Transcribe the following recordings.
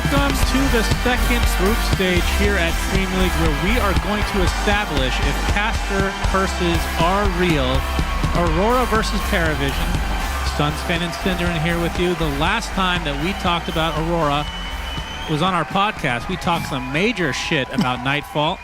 Welcome to the second group stage here at DreamLeague, where we are going to establish if caster curses are real. Aurora versus Paravision. Sunsfan and Cinder in here with you. The last time that we talked about Aurora was on our podcast. We talked some major shit about Nightfall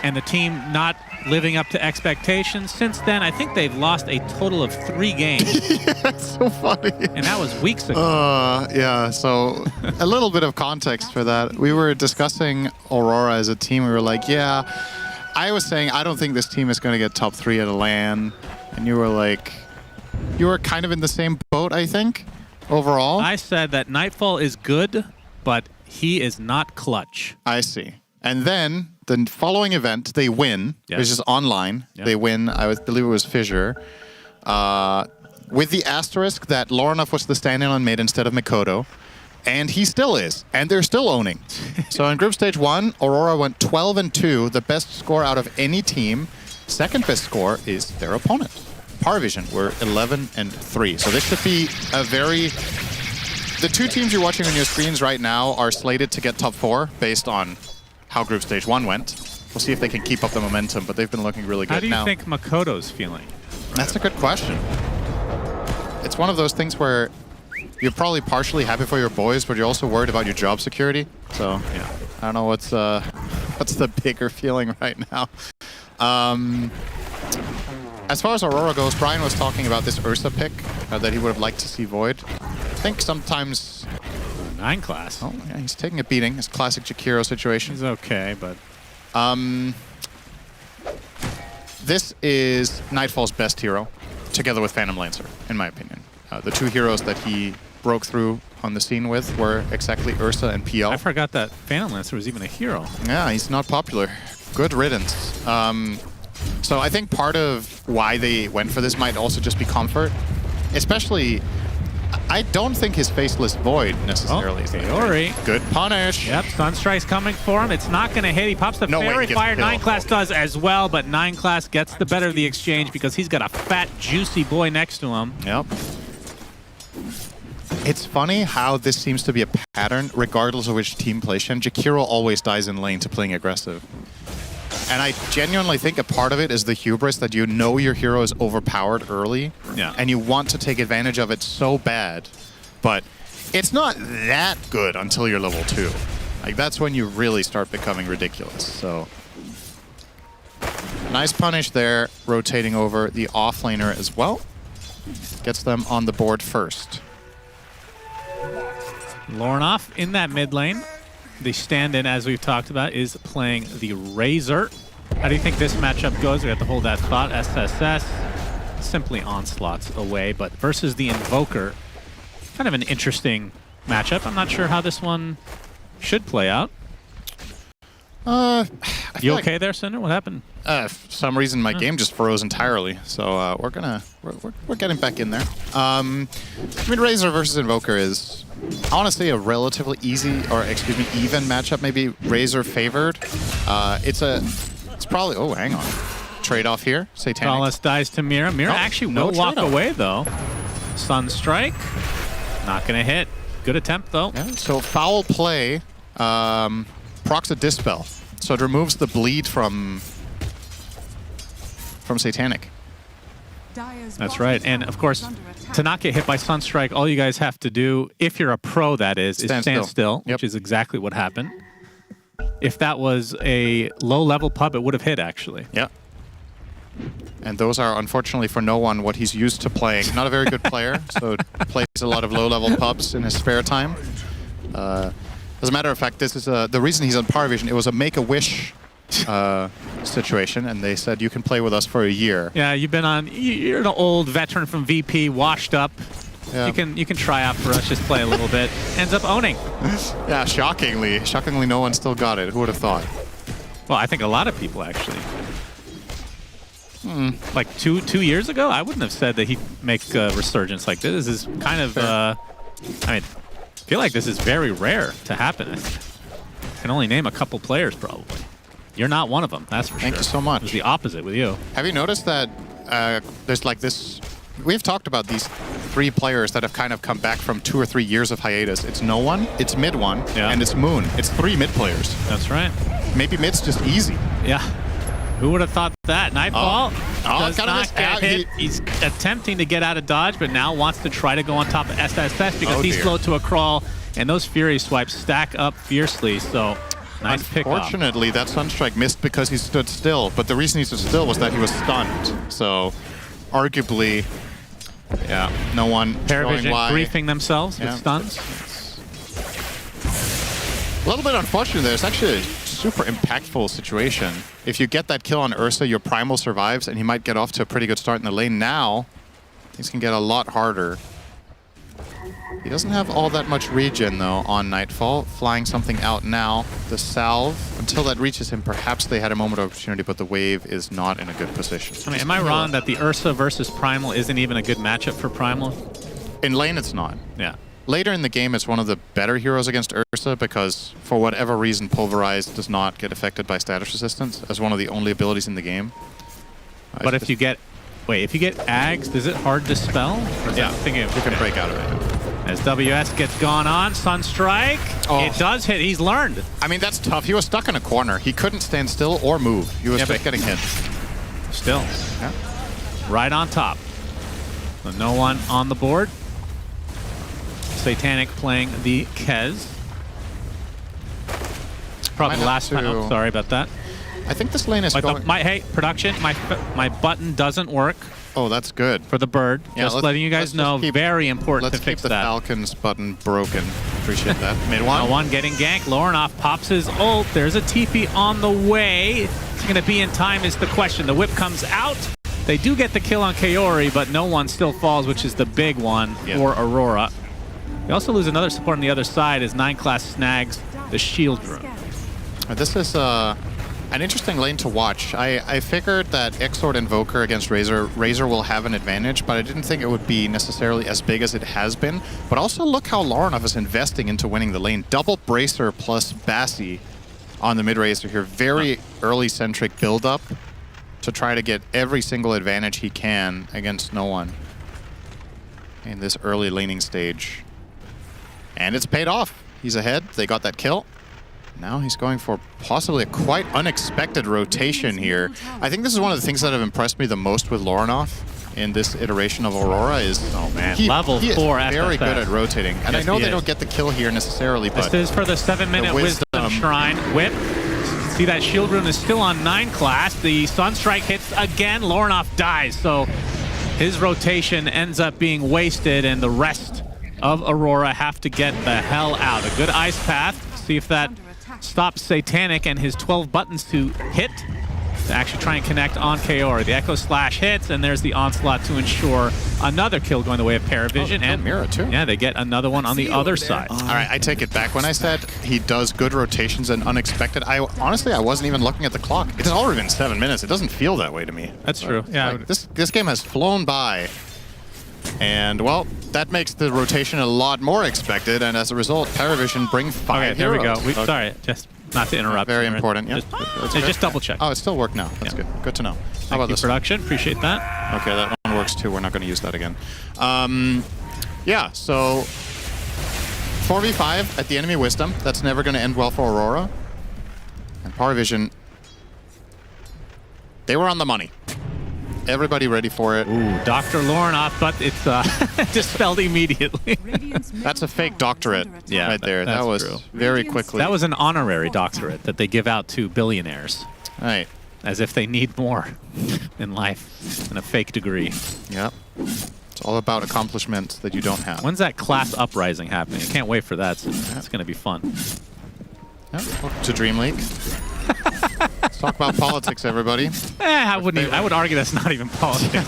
and the team not living up to expectations. Since then, I think they've lost a total of 3 games. Yeah, it's so funny. And that was weeks ago. Yeah, so a little bit of context for that. We were discussing Aurora as a team. We were like, yeah, I was saying I don't think this team is going to get top 3 at a LAN. And you were like, you were kind of in the same boat, I think, overall. I said that Nightfall is good, but he is not clutch. I see. And then the following event, they win, which is online. Yep. They win, I believe it was Fissure, with the asterisk that Lornoff was the stand-in mid instead of Mikoto. And he still is. And they're still owning. So in group stage 1, Aurora went 12-2, the best score out of any team. Second best score is their opponent. Paravision were 11-3. So this should be a very... The 2 teams you're watching on your screens right now are slated to get top 4 based on how group stage 1 went. We'll see if they can keep up the momentum, but they've been looking really good. How do you think Makoto's feeling? That's a good question. It's one of those things where you're probably partially happy for your boys, but you're also worried about your job security. So yeah, I don't know what's the bigger feeling right now. As far as Aurora goes, Brian was talking about this Ursa pick that he would have liked to see Void. I think sometimes... 9 class. Oh, yeah, he's taking a beating. It's classic Jakiro situation. He's okay, but... This is Nightfall's best hero, together with Phantom Lancer, in my opinion. The 2 heroes that he broke through on the scene with were exactly Ursa and PL. I forgot that Phantom Lancer was even a hero. Yeah, he's not popular. Good riddance. So I think part of why they went for this might also just be comfort. Especially, I don't think his Faceless Void necessarily is Kaori. Good punish. Yep, Sunstrike's coming for him. It's not going to hit. He pops the Fairy Fire. 9 class does as well, but 9 class gets the better of the exchange because he's got a fat, juicy boy next to him. Yep. It's funny how this seems to be a pattern, regardless of which team plays Shen. Jakiro always dies in lane to playing aggressive. And I genuinely think a part of it is the hubris that you know your hero is overpowered early, and you want to take advantage of it so bad, but it's not that good until you're level 2. Like, that's when you really start becoming ridiculous. So, nice punish there, rotating over the offlaner as well. Gets them on the board first. Lornoff in that mid lane. The stand-in, as we've talked about, is playing the Razor. How do you think this matchup goes? We have to hold that spot. SSS, simply onslaughts away, but versus the Invoker, kind of an interesting matchup. I'm not sure how this one should play out. You okay there, Cinder? What happened? For some reason, my game just froze entirely. So we're getting back in there. I mean, Razor versus Invoker is honestly a relatively easy, or excuse me, even matchup. Maybe Razor favored. It's probably. Oh, hang on. Trade off here. Satanic. Tallest dies to Mira. Mira actually will walk away though. Sunstrike, not gonna hit. Good attempt though. Yeah, so foul play. Procs a Dispel. So it removes the bleed from Satanic. That's right. And of course, to not get hit by Sunstrike, all you guys have to do, if you're a pro that is stand still, which is exactly what happened. If that was a low-level pub, it would have hit, actually. Yeah. And those are, unfortunately for no one, what he's used to playing. Not a very good player, so plays a lot of low-level pubs in his spare time. As a matter of fact, this is the reason he's on Paravision. It was a Make-A-Wish situation, and they said you can play with us for a year. Yeah, you're an old veteran from VP, washed up. Yeah. You can try out for us, just play a little bit. Ends up owning. Yeah, shockingly no one still got it. Who would have thought? Well, I think a lot of people actually. Like two years ago, I wouldn't have said that he'd make a resurgence like this. This is kind of I mean, I feel like this is very rare to happen. I can only name a couple players probably. You're not one of them, that's for sure. Thank you so much. It was the opposite with you. Have you noticed that there's like this we've talked about these 3 players that have kind of come back from 2 or 3 years of hiatus. It's No One, it's Mid One, and it's Moon. It's 3 mid players. That's right. Maybe mid's just easy. Yeah. Who would have thought that? Nightfall does not get hit. He's attempting to get out of dodge, but now wants to try to go on top of SSS because he's slowed to a crawl, and those Fury swipes stack up fiercely, so nice pick off. Unfortunately, that Sunstrike missed because he stood still, but the reason he stood still was that he was stunned. So, arguably, yeah, No One Paravision why. briefing themselves with stuns. A little bit unfortunate there. It's actually a super impactful situation. If you get that kill on Ursa, your Primal survives, and he might get off to a pretty good start in the lane. Now, things can get a lot harder. He doesn't have all that much regen, though, on Nightfall. Flying something out now. The salve, until that reaches him, perhaps they had a moment of opportunity, but the wave is not in a good position. I mean, am I wrong that the Ursa versus Primal isn't even a good matchup for Primal? In lane, it's not. Yeah. Later in the game, it's one of the better heroes against Ursa because, for whatever reason, Pulverize does not get affected by status resistance as one of the only abilities in the game. But if you get... Wait, if you get Ags, is it hard to spell? Yeah, you can break out of it. As WS gets gone on, Sunstrike, it does hit. He's learned. I mean, that's tough. He was stuck in a corner. He couldn't stand still or move. He was just getting hit. Still. Yeah. Right on top. So No One on the board. Satanic playing the Kez. Probably the last time. Oh, sorry about that. I think this lane is going... hey, production, my button doesn't work. Oh, that's good. For the bird. Yeah, just letting you guys know, very important to fix that. Let's keep the Falcon's button broken. Appreciate that. Mid one. No One getting ganked. Lornoff pops his ult. There's a TP on the way. It's going to be in time is the question. The whip comes out. They do get the kill on Kaori, but No One still falls, which is the big one for Aurora. They also lose another support on the other side as 9 class snags the shield room. This is an interesting lane to watch. I figured that Exort Invoker against Razor will have an advantage, but I didn't think it would be necessarily as big as it has been. But also look how Lorinov is investing into winning the lane. Double Bracer plus Bassi on the mid-Razor here. Very early-centric build-up to try to get every single advantage he can against No One in this early laning stage. And it's paid off. He's ahead. They got that kill. Now he's going for possibly a quite unexpected rotation here. I think this is one of the things that have impressed me the most with Lorinov in this iteration of Aurora is level 4 is very good at rotating. And I know they don't get the kill here necessarily, but this is for the 7-minute wisdom shrine. Whip. See that shield rune is still on 9 class. The Sunstrike hits again. Lorinov dies. So his rotation ends up being wasted, and the rest of Aurora have to get the hell out. A good ice path. See if that stops Satanic and his 12 buttons to hit to actually try and connect on Kaori. The Echo Slash hits, and there's the Onslaught to ensure another kill going the way of Paravision. And Mirror too. Yeah, they get another one on the other side. All right, I take it back. When I said he does good rotations and unexpected, honestly, I wasn't even looking at the clock. It's already been 7 minutes. It doesn't feel that way to me. That's true. Yeah, like, this game has flown by. And, well, that makes the rotation a lot more expected, and as a result, Paravision bring 5 here heroes. we go. Sorry, just not to interrupt. Very important, yeah. Just double check. Oh, it still worked now. That's good. Good to know. How about this production? Appreciate that. Okay, that one works too. We're not going to use that again. Yeah, so 4v5 at the enemy Wisdom. That's never going to end well for Aurora. And Paravision, they were on the money. Everybody ready for it. Ooh, Dr. Lorinoff, but it's dispelled immediately. That's a fake doctorate right there. That was true. Very quickly. That was an honorary doctorate that they give out to billionaires. Right. As if they need more in life than a fake degree. Yep. It's all about accomplishments that you don't have. When's that class uprising happening? I can't wait for that. It's going to be fun. Yep. To DreamLeague. Let's talk about politics, everybody. I would argue that's not even politics.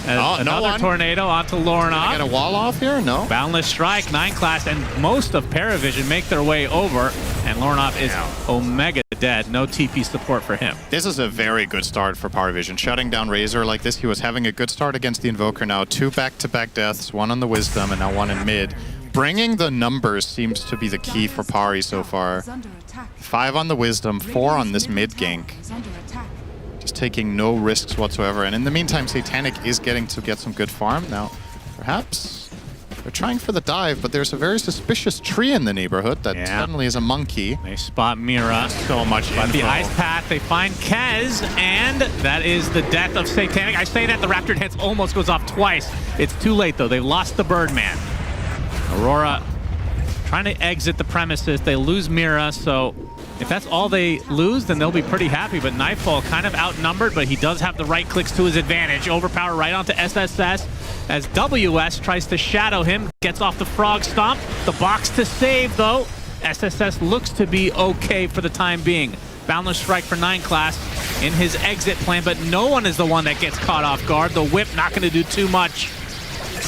Another tornado onto Lorinoff. Get a wall off here? No. Boundless Strike, 9 class, and most of Paravision make their way over, and Lorinoff is Omega dead. No TP support for him. This is a very good start for Paravision. Shutting down Razor like this, he was having a good start against the Invoker. Now 2 back-to-back deaths, 1 on the Wisdom, and now 1 in mid. Bringing the numbers seems to be the key for Pari so far. 5 on the Wisdom, 4 on this mid gank. He's taking no risks whatsoever. And in the meantime, Satanic is getting to get some good farm. Now, perhaps they're trying for the dive, but there's a very suspicious tree in the neighborhood that suddenly is a monkey. They spot Mira. So much info. But the ice path, they find Kez, and that is the death of Satanic. I say that, the Raptor Dance almost goes off twice. It's too late, though. They've lost the Birdman. Aurora trying to exit the premises. They lose Mira, so if that's all they lose, then they'll be pretty happy. But Nightfall kind of outnumbered, but he does have the right clicks to his advantage. Overpower right onto SSS as WS tries to shadow him. Gets off the Frog Stomp. The box to save, though. SSS looks to be okay for the time being. Boundless Strike for 9 class in his exit plan, but no one is the one that gets caught off guard. The whip not going to do too much.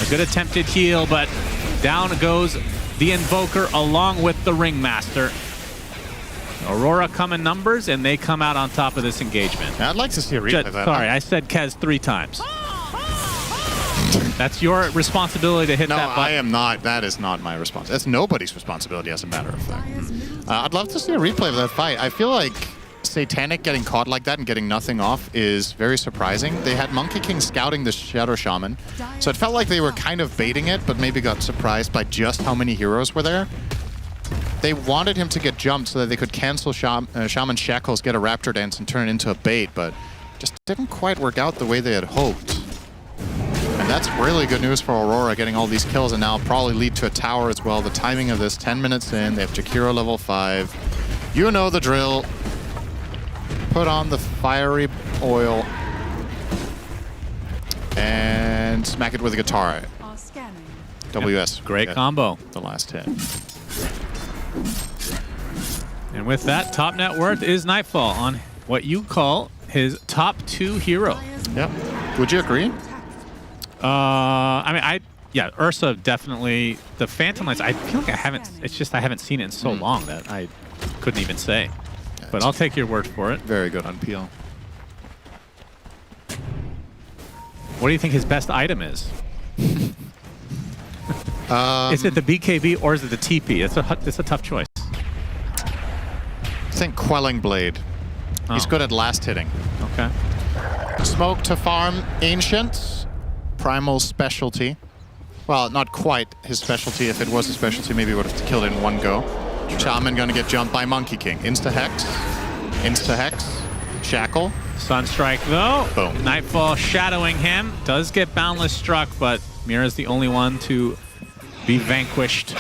A good attempted heal, but down goes the Invoker along with the Ringmaster. Aurora come in numbers, and they come out on top of this engagement. I'd like to see a replay of that. Sorry, I said Kez 3 times. That's your responsibility to hit that button. No, I am not. That is not my responsibility. That's nobody's responsibility, as a matter of fact. I'd love to see a replay of that fight. I feel like Satanic getting caught like that and getting nothing off is very surprising. They had Monkey King scouting the Shadow Shaman, so it felt like they were kind of baiting it, but maybe got surprised by just how many heroes were there. They wanted him to get jumped so that they could cancel Shaman Shackles, get a Raptor Dance, and turn it into a bait, but just didn't quite work out the way they had hoped. And that's really good news for Aurora, getting all these kills, and now probably lead to a tower as well. The timing of this, 10 minutes in, they have Jakiro level 5. You know the drill. Put on the fiery oil and smack it with a guitar. WS. Great combo. The last hit. And with that, top net worth is Nightfall on what you call his top 2 hero. Yep. Would you agree? Yeah, Ursa definitely. The Phantom Lance, I feel like I haven't seen it in so long that I couldn't even say. But I'll take your word for it. Very good on PL. What do you think his best item is? Is it the BKB or is it the TP? It's a tough choice. I think Quelling Blade. He's good at last hitting. Okay. Smoke to farm Ancient. Primal specialty. Well, not quite his specialty. If it was a specialty, maybe he would have killed it in one go. Shaman gonna get jumped by Monkey King. Insta-Hex. Insta-Hex. Shackle. Sunstrike though. Boom. Nightfall shadowing him. Does get Boundless struck, but Mira's the only one to be vanquished. And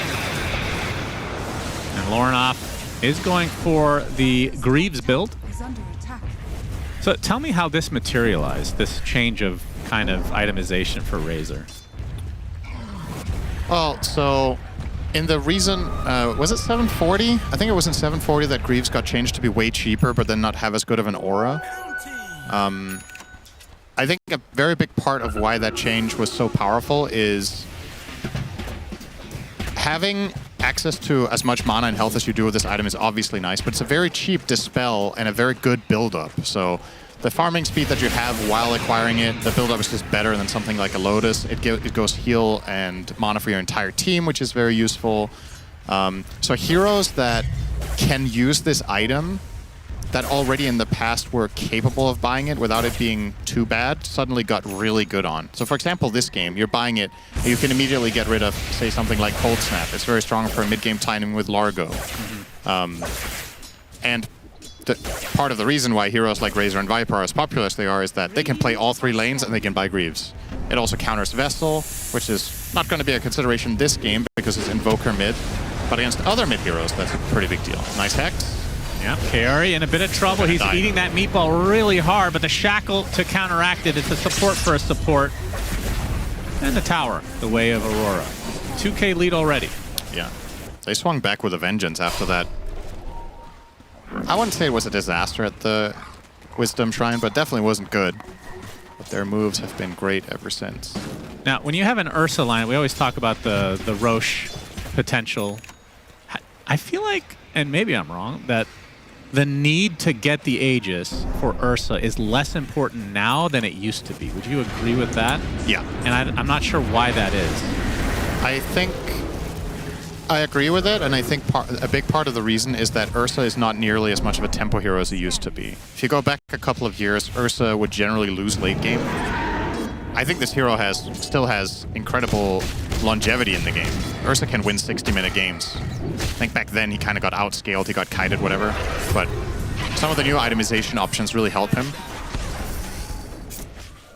Lornoff is going for the Greaves build. So tell me how this materialized, this change of kind of itemization for Razor. Well, so in the reason, was it 740? I think it was in 740 that Greaves got changed to be way cheaper, but then not have as good of an aura. I think a very big part of why that change was so powerful is having access to as much mana and health as you do with this item is obviously nice, but it's a very cheap dispel and a very good build-up. So the farming speed that you have while acquiring it, the build-up is just better than something like a Lotus. It goes heal and mana for your entire team, which is very useful. So heroes that can use this item that already in the past were capable of buying it without it being too bad suddenly got really good on. So for example, this game, you're buying it, you can immediately get rid of, say, something like Cold Snap. It's very strong for mid-game timing with Largo. And part of the reason why heroes like Razor and Viper are as popular as they are is that they can play all 3 lanes and they can buy Greaves. It also counters Vessel, which is not going to be a consideration this game because it's Invoker mid, but against other mid heroes, that's a pretty big deal. Nice Hex. Yeah, Carry in a bit of trouble. He's eating that meatball really hard, but the Shackle to counteract it. It's a support for a support. And the tower, the way of Aurora. 2K lead already. Yeah. They swung back with a vengeance after that. I wouldn't say it was a disaster at the Wisdom Shrine, but definitely wasn't good. But their moves have been great ever since. Now, when you have an Ursa line, we always talk about the Roche potential. I feel like, and maybe I'm wrong, that the need to get the Aegis for Ursa is less important now than it used to be. Would you agree with that? Yeah. And I'm not sure why that is. I think I agree with it, and I think a big part of the reason is that Ursa is not nearly as much of a tempo hero as he used to be. If you go back a couple of years, Ursa would generally lose late game. I think this hero still has incredible longevity in the game. Ursa can win 60-minute games. I think back then he kind of got outscaled, he got kited, whatever. But some of the new itemization options really help him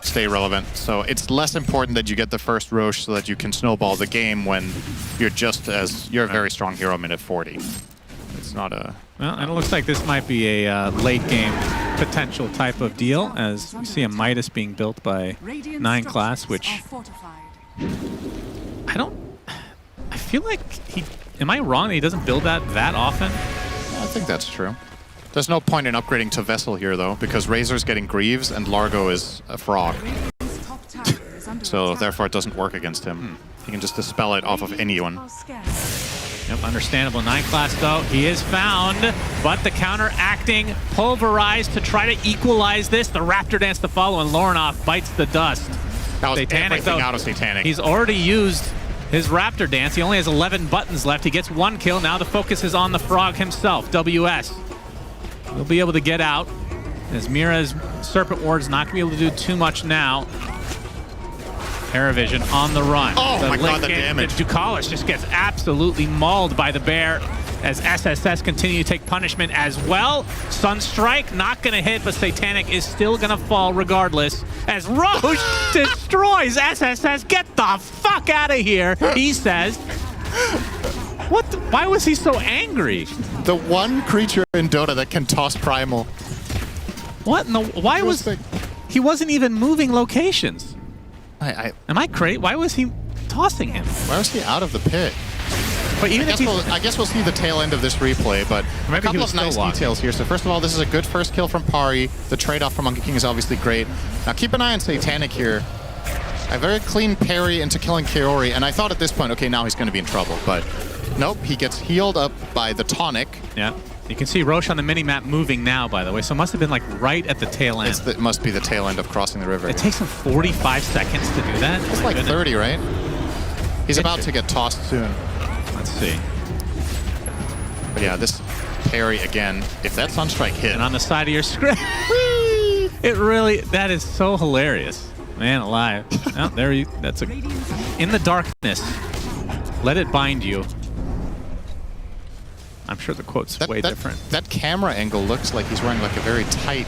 stay relevant. So it's less important that you get the first Roche so that you can snowball the game when you're you're a very strong hero minute 40. It's not a... Well, and it looks like this might be a late game potential type of deal, as we see a Midas being built by 9 class, which I feel like am I wrong that he doesn't build that often? I think that's true. There's no point in upgrading to Vessel here, though, because Razor's getting Greaves and Largo is a frog. So, therefore, it doesn't work against him. He can just dispel it off of anyone. Yep, understandable. 9 class, though. He is found, but the counteracting Pulverized to try to equalize this. The Raptor Dance to follow, and Lornoff bites the dust. That was Satanic, everything though, out of Satanic. He's already used his Raptor Dance. He only has 11 buttons left. He gets 1 kill. Now the focus is on the Frog himself, WS. He'll be able to get out, as Mira's Serpent Ward's not going to be able to do too much now. Paravision on the run. Oh my god, the damage. Ducalis just gets absolutely mauled by the bear as SSS continue to take punishment as well. Sunstrike not going to hit, but Satanic is still going to fall regardless as Roche destroys SSS. Get the fuck out of here, he says. Why was he so angry? The one creature in Dota that can toss Primal. What in the... Why was... He wasn't even moving locations. Am I crazy? Why was he tossing him? Why was he out of the pit? But even I guess we'll see the tail end of this replay, but a couple of nice details here. So first of all, this is a good first kill from Pari. The trade-off from Monkey King is obviously great. Now keep an eye on Satanic here. A very clean parry into killing Kaori, and I thought at this point, okay, now he's going to be in trouble, but nope, he gets healed up by the tonic. Yeah. You can see Roche on the mini-map moving now, by the way, so it must have been like right at the tail end. It must be the tail end of crossing the river. It takes him 45 seconds to do that? It's like 30, right? He's about to get tossed soon. Let's see. But yeah, this parry again, if that Sunstrike hit. And on the side of your screen, it really, that is so hilarious. Man alive. Oh, there you, that's a, in the darkness, let it bind you. I'm sure the quote's way different. That camera angle looks like he's wearing like a very tight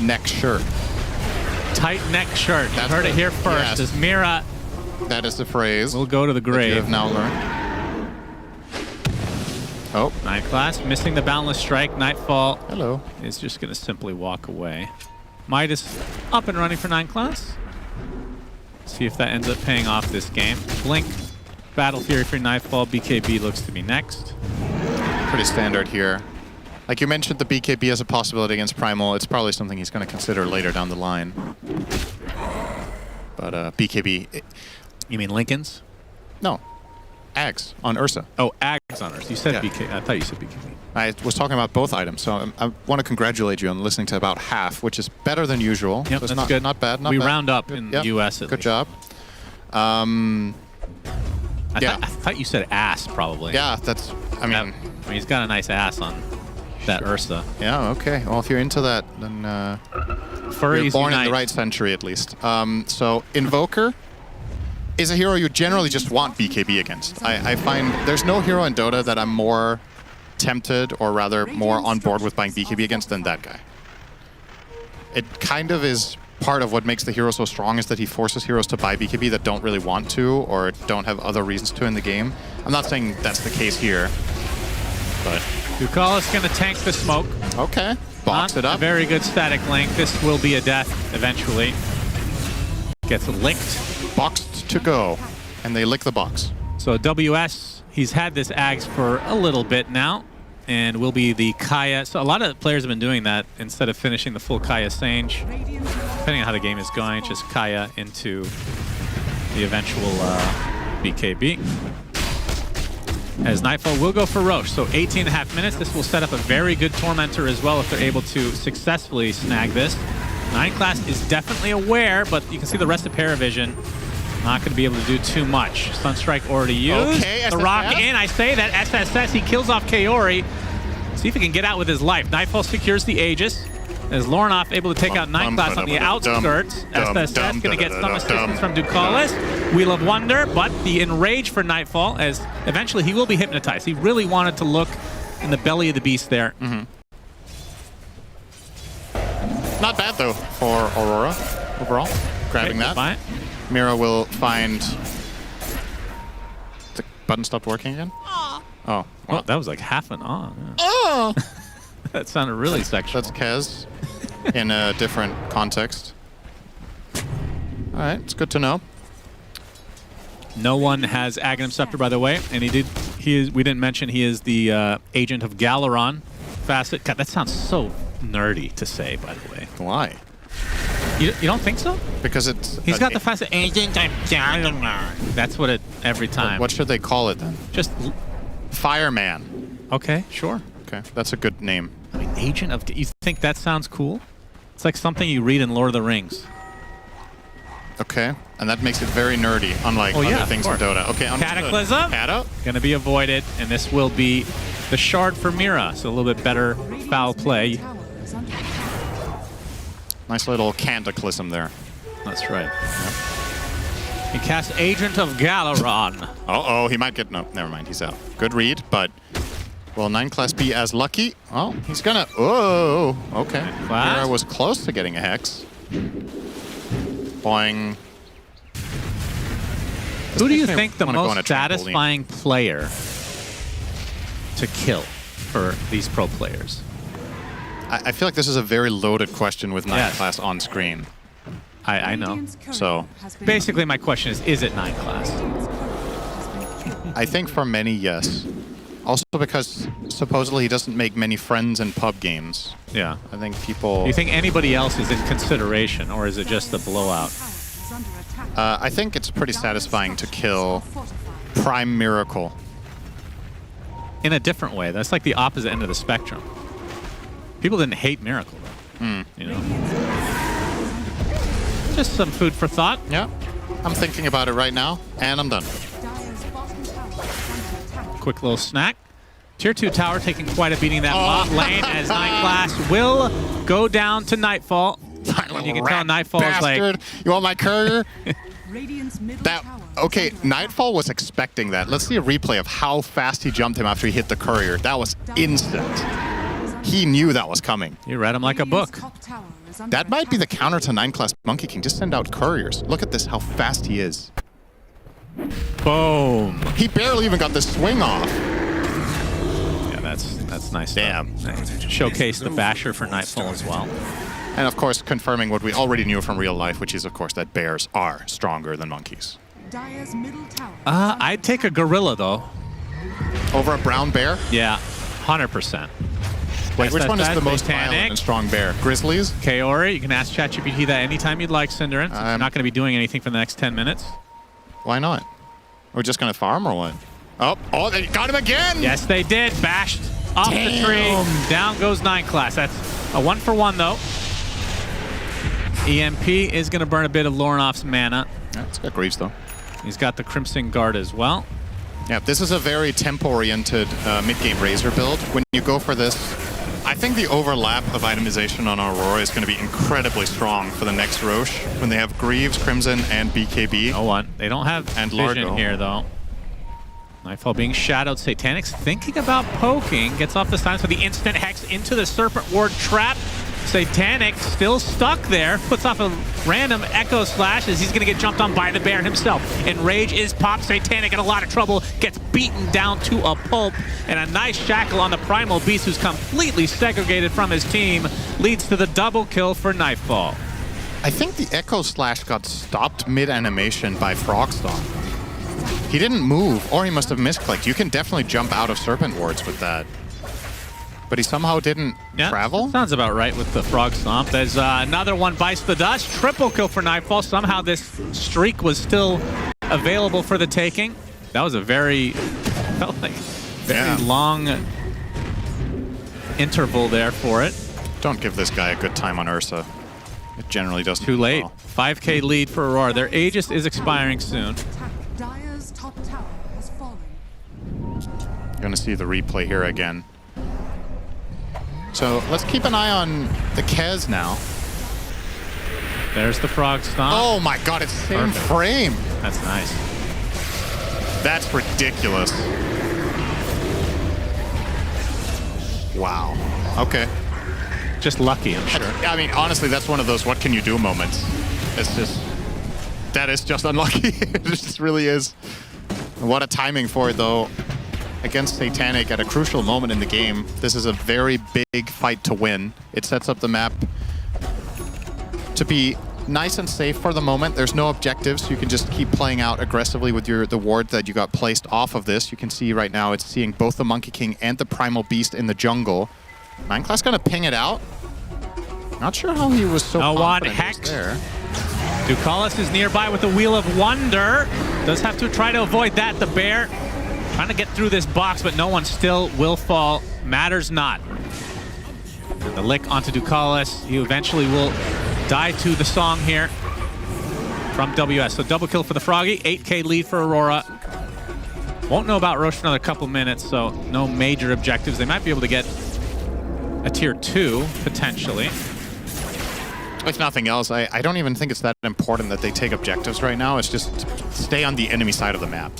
neck shirt. Tight neck shirt. You heard it here first. Yes. As Mira. That is the phrase. We'll go to the grave. You have now learned. Oh. 9 class, missing the Boundless Strike. Nightfall. Hello. Is just going to simply walk away. Midas up and running for 9 class. See if that ends up paying off this game. Blink, Battle Fury for Nightfall. BKB looks to be next. Pretty standard here. Like you mentioned, the BKB as a possibility against Primal. It's probably something he's going to consider later down the line. But BKB... You mean Lincoln's? No. Ags on Ursa. Oh, Ags on Ursa. You said BKB. I thought you said BKB. I was talking about both items, so I want to congratulate you on listening to about half, which is better than usual. Yep, so that's good. Not bad. We round up in the US at least. Good job. I thought you said ass, probably. Yeah, that's... I mean, he's got a nice ass on that Ursa. Yeah, okay. Well, if you're into that, then you're born in the right century, at least. So, Invoker is a hero you generally just want BKB against. I find there's no hero in Dota that I'm more tempted, or rather more on board with buying BKB against than that guy. It kind of is part of what makes the hero so strong, is that he forces heroes to buy BKB that don't really want to or don't have other reasons to in the game. I'm not saying that's the case here, but... Ducalis going to tank the smoke. Okay. Box it up. A very good static link. This will be a death eventually. Gets licked. Boxed to go. And they lick the box. So WS, he's had this Ags for a little bit now, and will be the Kaya. So a lot of players have been doing that instead of finishing the full Kaya Sange. Depending on how the game is going, just Kaya into the eventual BKB. As Nightfall will go for Roche. So 18.5 minutes. This will set up a very good Tormentor as well if they're able to successfully snag this. 9 class is definitely aware, but you can see the rest of Paravision Not going to be able to do too much. Sunstrike already used. Okay, the rock in. I say that. SSS, he kills off Kaori. See if he can get out with his life. Nightfall secures the Aegis. As Lornoff able to take out 9 class on the outskirts. SSS going to get some assistance from Ducalis. Wheel of Wonder, but the enrage for Nightfall, as eventually he will be hypnotized. He really wanted to look in the belly of the beast there. Not bad, though, for Aurora overall. Grabbing that. Fine. Mira will find... The button stopped working again? Oh. Well, that was like half an on. Yeah. Oh! That sounded really sexual. That's Kez in a different context. All right, it's good to know. No one has Aghanim Scepter, by the way, and we didn't mention he is the agent of Galaron facet. God, that sounds so nerdy to say, by the way. Why? You don't think so? Because it's... He's got the facet agent of Galaron. That's what it every time. What should they call it then? Just Fireman. Okay, sure. Okay, that's a good name. I mean, agent of... You think that sounds cool? It's like something you read in Lord of the Rings. Okay, and that makes it very nerdy, unlike other things in Dota. Okay, Cataclysm. Gonna be avoided, and this will be the shard for Mira, so a little bit better foul play. Nice little Cataclysm there. That's right. He casts Agent of Galaron. Uh-oh, he might get... No, never mind, he's out. Good read, but... Will 9 class be as lucky? Oh, he's gonna... Oh, okay. Mira was close to getting a Hex. Boing. Who do you think the most satisfying player to kill for these pro players? I feel like this is a very loaded question with 9 class on screen. I know. So basically my question is it 9 class? I think for many, yes. Also because supposedly he doesn't make many friends in pub games. Yeah. I think people... Do you think anybody else is in consideration, or is it just a blowout? I think it's pretty satisfying to kill Prime Miracle. In a different way. That's like the opposite end of the spectrum. People didn't hate Miracle, though. You know? Just some food for thought. Yeah. I'm thinking about it right now, and I'm done. Quick little snack. Tier 2 tower taking quite a beating that bot lane as 9 class will go down to Nightfall. You can tell Nightfall is like... You want my courier? Okay, Nightfall was expecting that. Let's see a replay of how fast he jumped him after he hit the courier. That was instant. He knew that was coming. You read him like a book. That might be the counter to 9 class Monkey King. Just send out couriers. Look at this, how fast he is. Boom. He barely even got the swing off. Yeah, that's nice. Damn. Showcase the basher for Nightfall as well. And of course, confirming what we already knew from real life, which is of course that bears are stronger than monkeys. I'd take a gorilla though. Over a brown bear? Yeah, 100%. Wait, which one is the most violent and strong bear? Grizzlies? Kaori, you can ask ChatGPT that anytime you'd like, Cinderin. I'm not going to be doing anything for the next 10 minutes. Why not? We're just going to farm or what? Oh, they got him again! Yes, they did. Bashed off the tree. Down goes 9 class. That's a 1-for-1 though. EMP is going to burn a bit of Lornoff's mana. Yeah, it's got Greaves though. He's got the Crimson Guard as well. Yeah, this is a very tempo-oriented mid-game Razor build. When you go for this, I think the overlap of itemization on Aurora is going to be incredibly strong for the next Roche when they have Greaves, Crimson, and BKB. No one. They don't have vision here, though. Nightfall being shadowed. Satanic's thinking about poking. Gets off the silence with the instant Hex into the Serpent Ward trap. Satanic still stuck there. Puts off a random Echo Slash as he's going to get jumped on by the bear himself. Enrage is popped. Satanic in a lot of trouble. Gets beaten down to a pulp. And a nice shackle on the Primal Beast, who's completely segregated from his team, leads to the double kill for Nightfall. I think the Echo Slash got stopped mid-animation by Frogstomp. He didn't move, or he must have misclicked. You can definitely jump out of Serpent Wards with that. But he somehow didn't travel? Sounds about right with the Frog Stomp. There's another one bites the dust. Triple kill for Nightfall. Somehow this streak was still available for the taking. That was a very, felt like very long interval there for it. Don't give this guy a good time on Ursa. It generally doesn't. Too late. Well. 5K lead for Aurora. Their Aegis is expiring soon. Dire's top tower has fallen. You're going to see the replay here again. So let's keep an eye on the Kez now. There's the frog stomp. Oh my god, it's the same Perfect. frame. That's nice. That's ridiculous. Wow. Okay. Just lucky, I'm sure. I mean, honestly, that's one of those what can you do moments. It's just, that is just unlucky. It just really is. What a timing for it, though. Against Satanic at a crucial moment in the game. This is a very big fight to win. It sets up the map to be nice and safe for the moment. There's no objectives. You can just keep playing out aggressively with the ward that you got placed off of this. You can see right now it's seeing both the Monkey King and the Primal Beast in the jungle. Mineclass gonna ping it out. Not sure how he was so confident Hex. he was there. Ducalis is nearby with the Wheel of Wonder. Does have to try to avoid that. The bear trying to get through this box, but no one still will fall. Matters not. And the lick onto Ducalis. He eventually will die to the song here from WS. So double kill for the Froggy. 8K lead for Aurora. Won't know about Roche for another couple minutes, so no major objectives. They might be able to get a tier 2, potentially. If nothing else, I don't even think it's that important that they take objectives right now. It's just stay on the enemy side of the map.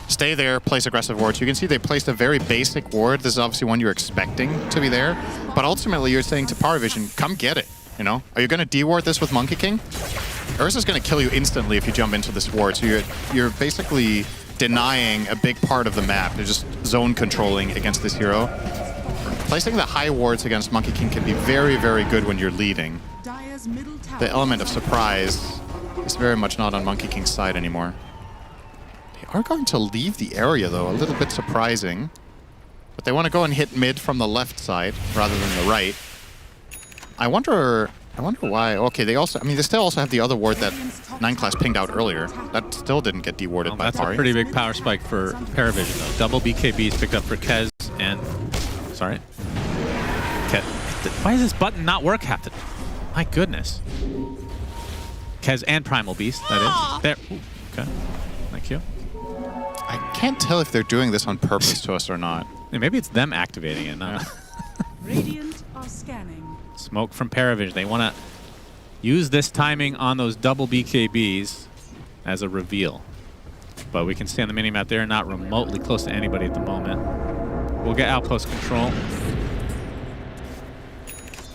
Stay there, place aggressive wards. You can see they placed a very basic ward. This is obviously one you're expecting to be there. But ultimately, you're saying to Paravision, come get it. You know? Are you going to de-ward this with Monkey King? Ursa's going to kill you instantly if you jump into this ward. So you're basically denying a big part of the map. They're just zone controlling against this hero. Placing the high wards against Monkey King can be very, very good when you're leading. The element of surprise is very much not on Monkey King's side anymore. They are going to leave the area, though. A little bit surprising. But they want to go and hit mid from the left side rather than the right. I wonder why. Okay, they still also have the other ward that 9-class pinged out earlier. That still didn't get de-warded by That's Pari. a pretty big power spike for Paravision, though. Double BKBs picked up for Kez and... Sorry. Why does this button not work half the... My goodness. Kez and Primal Beast, that is. There. Ooh, okay. Thank you. I can't tell if they're doing this on purpose to us or not. Yeah, maybe it's them activating it, not... Radiant are scanning. Smoke from Paravision. They want to use this timing on those double BKBs as a reveal. But we can see on the minimap they're not remotely close to anybody at the moment. We'll get outpost control.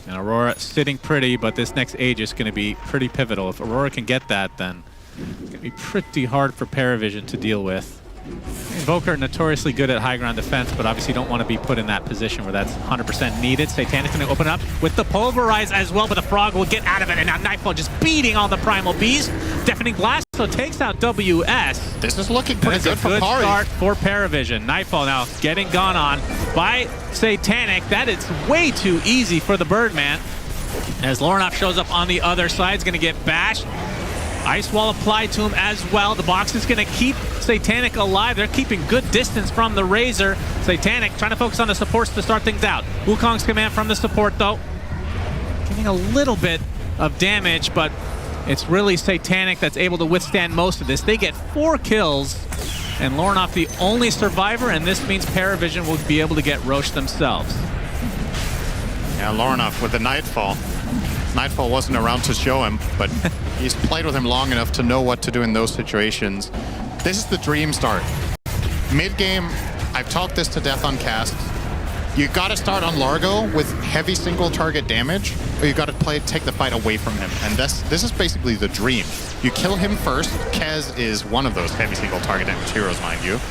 And Aurora sitting pretty, but this next age is going to be pretty pivotal. If Aurora can get that, then it's going to be pretty hard for Paravision to deal with. Invoker notoriously good at high ground defense, but obviously don't want to be put in that position where that's 100% needed. Satanic's going to open up with the Pulverize as well, but the Frog will get out of it, and now Nightfall just beating on the Primal Beast. Deafening Blast, so takes out WS. This is looking pretty good for Pari. Start for Paravision. Nightfall now getting gone on by Satanic. That is way too easy for the Birdman. As Lornoff shows up on the other side, is going to get bashed. Ice Wall applied to him as well. The box is going to keep Satanic alive. They're keeping good distance from the Razor. Satanic trying to focus on the supports to start things out. Wukong's command from the support, though. Getting a little bit of damage, but it's really Satanic that's able to withstand most of this. They get 4 kills, and Lornoff the only survivor, and this means Paravision will be able to get Roche themselves. Yeah, Lornoff with the Nightfall. Nightfall wasn't around to show him, but he's played with him long enough to know what to do in those situations. This is the dream start. Mid-game, I've talked this to death on cast. You gotta start on Largo with heavy single target damage, or you gotta take the fight away from him. And this is basically the dream. You kill him first. Kez is one of those heavy single target damage heroes, mind you.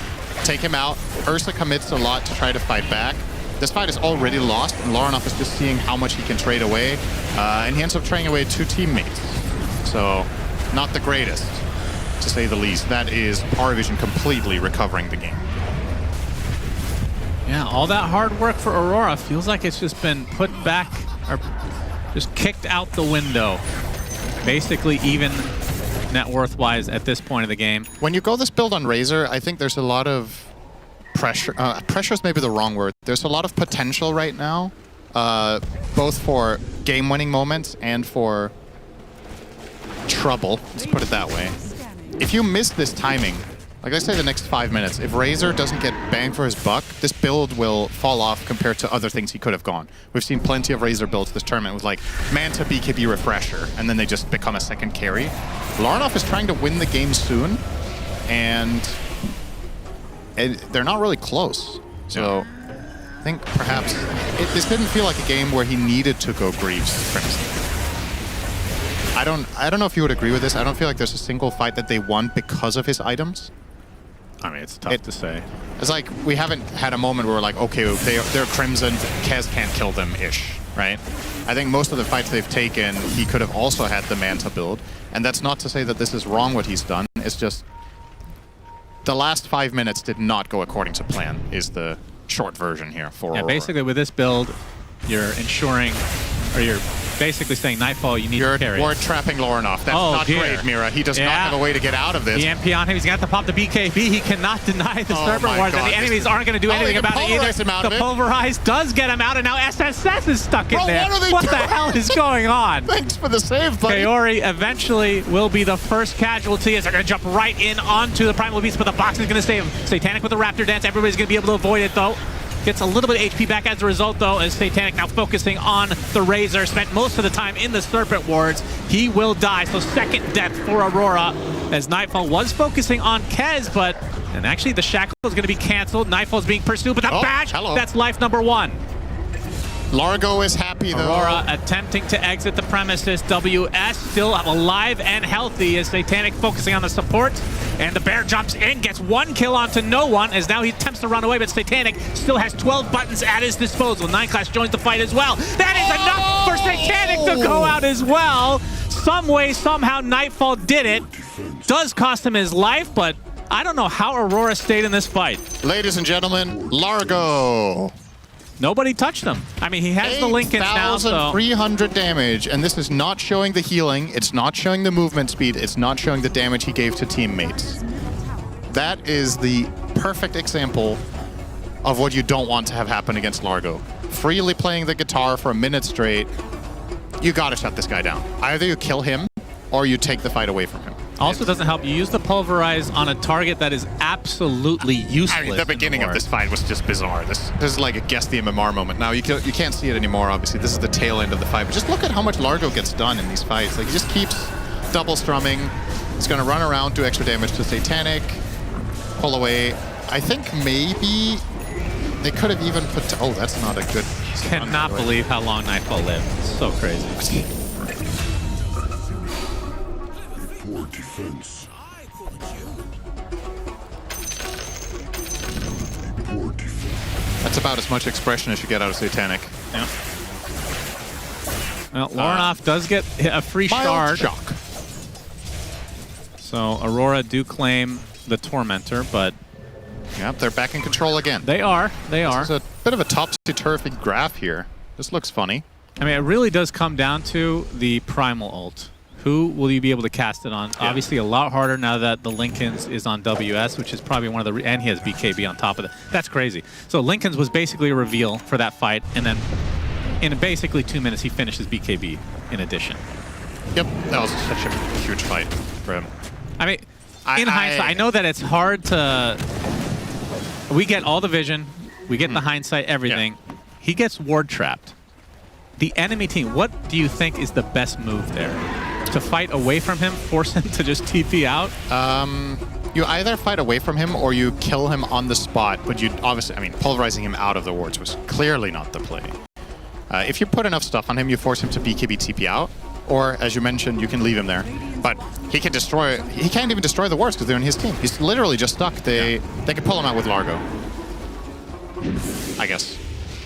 Take him out. Ursa commits a lot to try to fight back. This fight is already lost, and Lornoff is just seeing how much he can trade away. And he ends up trading away 2 teammates. So, not the greatest, to say the least. That is Paravision completely recovering the game. Yeah, all that hard work for Aurora feels like it's just been put back, or just kicked out the window. Basically even net worth-wise at this point of the game. When you go this build on Razor, I think there's a lot of pressure. Pressure is maybe the wrong word. There's a lot of potential right now, both for game-winning moments and for trouble. Let's put it that way. If you miss this timing, like I say the next 5 minutes, if Razor doesn't get bang for his buck, this build will fall off compared to other things he could have gone. We've seen plenty of Razor builds this tournament with like Manta BKB Refresher, and then they just become a second carry. Larnov is trying to win the game soon, and they're not really close. So I think perhaps this didn't feel like a game where he needed to go Greaves Crimson. I don't know if you would agree with this. I don't feel like there's a single fight that they won because of his items. I mean, it's tough to say. It's like we haven't had a moment where we're like, okay, they're Crimson, Kez can't kill them-ish, right? I think most of the fights they've taken, he could have also had the Manta build. And that's not to say that this is wrong what he's done. It's just the last 5 minutes did not go according to plan, is the short version here for Aurora. Basically with this build, you're ensuring, or you're basically saying Nightfall, you need to carry. You're trapping Lorenov. That's not great, Mira. He does not have a way to get out of this. The MP on him, he's got to pop the BKB. He cannot deny the Serpent Wards, and the enemies aren't going to do anything about it either. The Pulverize does get him out, and now SSS is stuck in there. What the hell is going on? Thanks for the save, buddy. Kaori eventually will be the first casualty as they're going to jump right in onto the Primal Beast, but the box is going to save him. Satanic with the Raptor Dance. Everybody's going to be able to avoid it, though. Gets a little bit of HP back as a result, though, as Satanic now focusing on the Razor. Spent most of the time in the Serpent Wards. He will die, so second death for Aurora, as Nightfall was focusing on Kez, but... And actually, the Shackle is going to be canceled. Nightfall is being pursued, but the bash, that's life number 1. Largo is happy, though. Aurora attempting to exit the premises. WS still alive and healthy as Satanic focusing on the support. And the bear jumps in, gets 1 kill onto no one, as now he attempts to run away, but Satanic still has 12 buttons at his disposal. 9class joins the fight as well. That is enough for Satanic to go out as well. Some way, somehow, Nightfall did it. Does cost him his life, but I don't know how Aurora stayed in this fight. Ladies and gentlemen, Largo. Nobody touched him. I mean, he has the Lincolns now, so... 8,300 damage, and this is not showing the healing, it's not showing the movement speed, it's not showing the damage he gave to teammates. That is the perfect example of what you don't want to have happen against Largo. Freely playing the guitar for a minute straight, you gotta shut this guy down. Either you kill him, or you take the fight away from him. Also doesn't help. You use the Pulverize on a target that is absolutely useless. I mean, the beginning of this fight was just bizarre. This is like a guess the MMR moment. Now, you can't see it anymore, obviously. This is the tail end of the fight. But just look at how much Largo gets done in these fights. Like, he just keeps double strumming. He's going to run around, do extra damage to Satanic, pull away. I think maybe they could have even put... Oh, that's not a good... Cannot believe how long Nightfall lived. It's so crazy. Defense. That's about as much expression as you get out of Satanic. Yeah. Well, Lorenov does get a free shard. Shock. So Aurora do claim the Tormentor, but... Yep, they're back in control again. They are. They are. It's a bit of a topsy-turvy graph here. This looks funny. I mean, it really does come down to the Primal ult. Who will you be able to cast it on? Yeah. Obviously, a lot harder now that the Lincolns is on WS, which is probably one of the... And he has BKB on top of it. That's crazy. So Lincolns was basically a reveal for that fight, and then in basically 2 minutes, he finishes BKB in addition. Yep, that was such a huge fight for him. I mean, in hindsight, I know that it's hard to... We get all the vision. We get the hindsight, everything. Yeah. He gets ward trapped. The enemy team, what do you think is the best move there? To fight away from him, force him to just TP out? You either fight away from him or you kill him on the spot, but you obviously, I mean, pulverizing him out of the wards was clearly not the play. If you put enough stuff on him, you force him to BKB TP out, or as you mentioned, you can leave him there. But he can destroy, he can't even destroy the wards because they're in his team. He's literally just stuck. They can pull him out with Largo, I guess.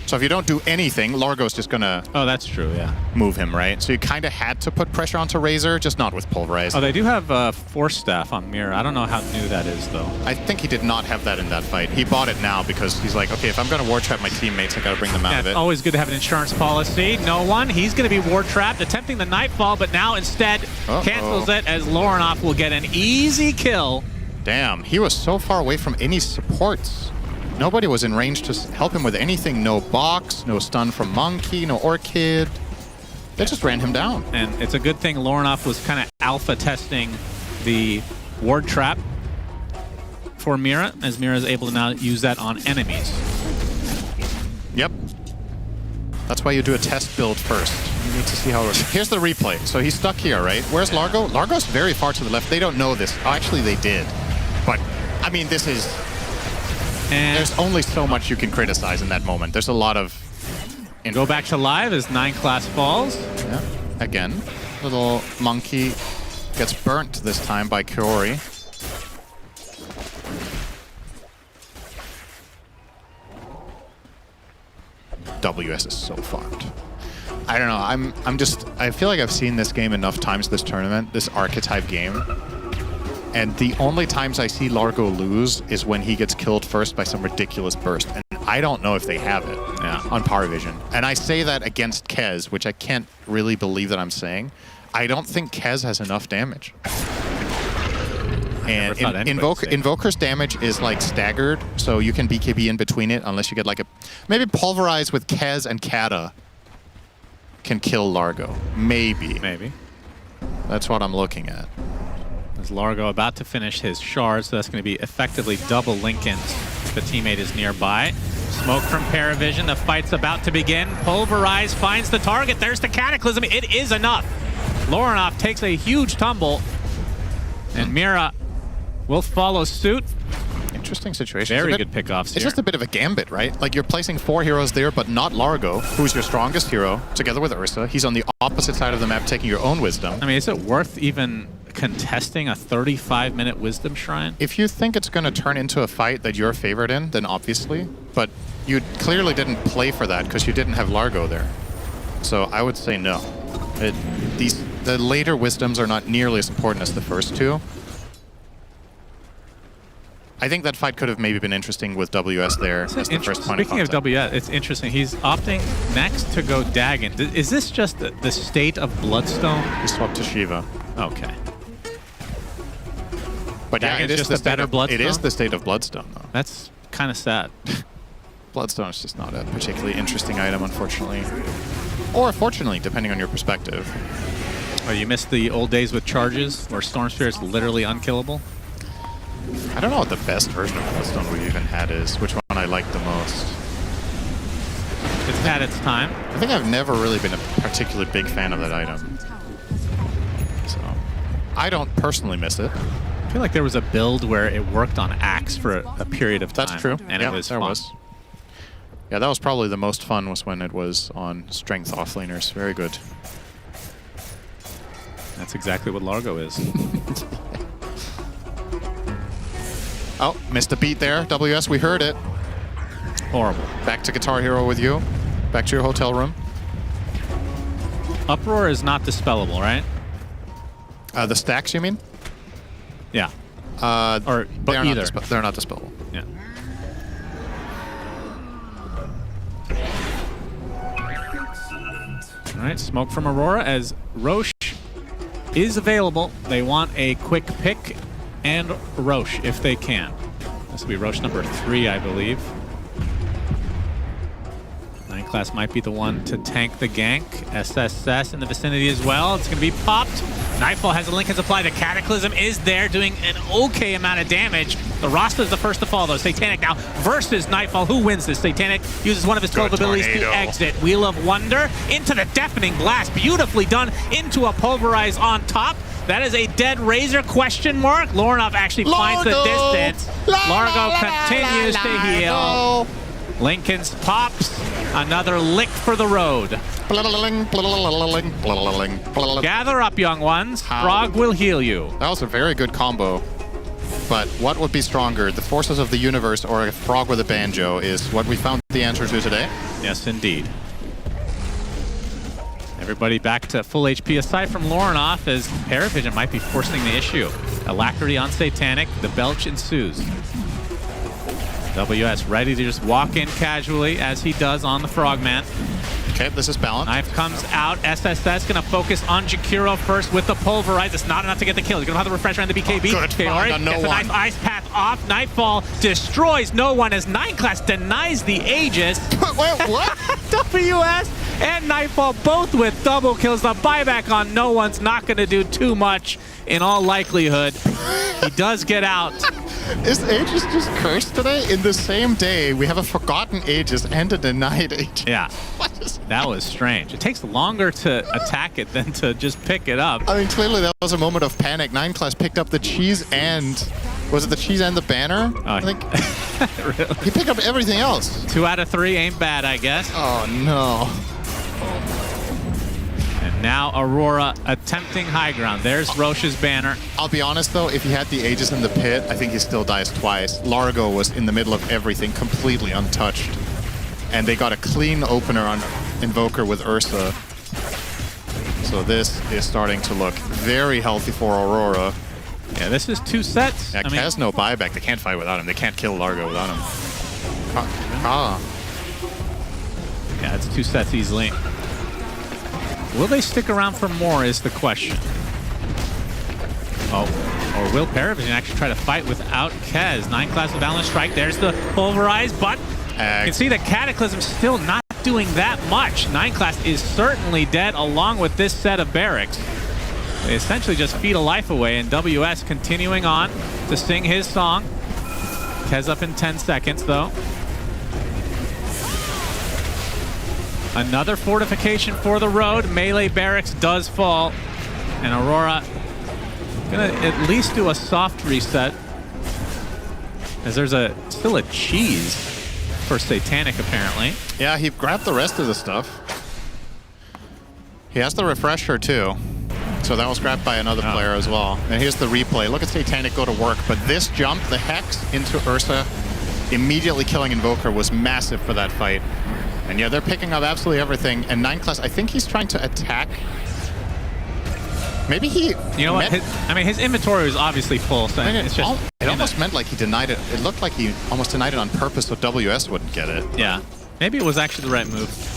So if you don't do anything, Largo's just gonna... Oh, that's true, yeah. ...move him, right? So you kind of had to put pressure onto Razor, just not with Pulverize. Oh, they do have Force Staff on Mirror. I don't know how new that is, though. I think he did not have that in that fight. He bought it now because he's like, okay, if I'm gonna ward trap my teammates, I gotta bring them out of it. It's always good to have an insurance policy. No one. He's gonna be ward trapped, attempting the Nightfall, but now instead cancels it as Lorenov will get an easy kill. Damn, he was so far away from any supports. Nobody was in range to help him with anything. No box, no stun from Monkey, no Orchid. They just ran him down. And it's a good thing Lornoff was kind of alpha testing the ward trap for Mira, as Mira is able to now use that on enemies. Yep. That's why you do a test build first. You need to see how it works. Here's the replay. So he's stuck here, right? Where's Largo? Largo's very far to the left. They don't know this. Oh, actually, they did. But, I mean, this is... And there's only so much you can criticize in that moment. There's a lot of... go back to live as 9 class falls. Yeah. Again, little monkey gets burnt this time by Kaori. WS is so farmed. I don't know. I feel like I've seen this game enough times this tournament, this archetype game. And the only times I see Largo lose is when he gets killed first by some ridiculous burst. And I don't know if they have it on Paravision. And I say that against Kez, which I can't really believe that I'm saying. I don't think Kez has enough damage. And Invoker's damage is like staggered, so you can BKB in between it unless you get like a... Maybe Pulverize with Kez and Kata can kill Largo. Maybe. Maybe. That's what I'm looking at. As Largo about to finish his shard, so that's going to be effectively double Lincolns. The teammate is nearby. Smoke from Paravision. The fight's about to begin. Pulverize finds the target. There's the Cataclysm. It is enough. Lornoff takes a huge tumble. And Mira will follow suit. Interesting situation. Very good pickoffs here. It's just a bit of a gambit, right? Like, you're placing 4 heroes there, but not Largo, who's your strongest hero, together with Ursa. He's on the opposite side of the map, taking your own Wisdom. I mean, is it worth even contesting a 35-minute Wisdom Shrine? If you think it's going to turn into a fight that you're favored in, then obviously. But you clearly didn't play for that because you didn't have Largo there. So I would say no. The later Wisdoms are not nearly as important as the first two. I think that fight could have maybe been interesting with WS there as the first point of Speaking of WS, it's interesting. He's opting next to go Dagon. Is this just the state of Bloodstone? He swapped to Shiva. Okay. But yeah, it is just a better Bloodstone? It is the state of Bloodstone, though. That's kind of sad. Bloodstone is just not a particularly interesting item, unfortunately. Or fortunately, depending on your perspective. Oh, you missed the old days with charges, where Storm Spirit's literally unkillable? I don't know what the best version of Bloodstone we've even had is, which one I like the most. It's had its time. I think I've never really been a particularly big fan of that item. So, I don't personally miss it. I feel like there was a build where it worked on Axe for a period of time. That's true. And yeah, it was there fun. was. Yeah, that was probably the most fun, was when it was on strength offlaners. Very good. That's exactly what Largo is. Oh, missed a beat there. WS, we heard it. Horrible. Back to Guitar Hero with you. Back to your hotel room. Uproar is not dispellable, right? The stacks, you mean? Yeah. But either. They're not dispellable. Yeah. All right, smoke from Aurora as Roche is available. They want a quick pick and Roche if they can. This will be Roche number 3, I believe. 9 class might be the one to tank the gank. SSS in the vicinity as well. It's going to be popped. Nightfall has a Lincoln's applied. The Cataclysm is there doing an okay amount of damage. The Rasta is the first to fall, though. Satanic now versus Nightfall. Who wins this? Satanic uses one of his 12 abilities to exit. Wheel of Wonder into the Deafening Blast. Beautifully done into a Pulverize on top. That is a dead Razor question mark. Lornoff actually finds the distance. Largo continues to heal. Lincoln's pops. Another lick for the road. Gather up, young ones. Frog will heal you. That was a very good combo. But what would be stronger, the forces of the universe or a frog with a banjo, is what we found the answer to today. Yes, indeed. Everybody back to full HP aside from Lornoff, as Paravision might be forcing the issue. Alacrity on Satanic. The belch ensues. WS ready to just walk in casually as he does on the Frogman. Okay, this is balanced. Knife comes out. SSS going to focus on Jakiro first with the Pulverize. It's not enough to get the kill. He's going to have the refresher and the BKB. Oh, good find on No One. Nice ice path off. Nightfall destroys No One as 9 class denies the Aegis. Wait, what? WS and Nightfall both with double kills. The buyback on no one's not going to do too much in all likelihood. He does get out. Is Aegis just cursed today? In the same day, we have a forgotten Aegis and a denied Aegis. Yeah, that was strange. It takes longer to attack it than to just pick it up. I mean, clearly that was a moment of panic. 9class picked up the cheese and... Was it the cheese and the banner? Oh, I think really? he picked up everything else. 2 out of 3 ain't bad, I guess. Oh, no. And now Aurora attempting high ground. There's Roche's banner. I'll be honest, though, if he had the Aegis in the pit, I think he still dies twice. Largo was in the middle of everything, completely untouched. And they got a clean opener on Invoker with Ursa. So this is starting to look very healthy for Aurora. Yeah, this is 2 sets. Yeah, has no buyback. They can't fight without him. They can't kill Largo without him. Yeah, it's 2 sets easily. Will they stick around for more is the question. Oh, or will Paravision actually try to fight without Kez? 9class with Balance Strike. There's the Pulverize, but you can see the Cataclysm still not doing that much. 9class is certainly dead along with this set of barracks. They essentially just feed a life away, and WS continuing on to sing his song. Kez up in 10 seconds, though. Another fortification for the road. Melee barracks does fall, and Aurora gonna at least do a soft reset, as there's still a cheese for Satanic, apparently. Yeah, he grabbed the rest of the stuff. He has the refresher, too. So that was grabbed by another player as well. And here's the replay. Look at Satanic go to work. But this jump, the Hex into Ursa, immediately killing Invoker, was massive for that fight. And yeah, they're picking up absolutely everything. And 9class, I think he's trying to attack. Maybe he... You know what? His inventory was obviously full. So it's just, it almost meant like he denied it. It looked like he almost denied it on purpose so WS wouldn't get it. Yeah. Maybe it was actually the right move.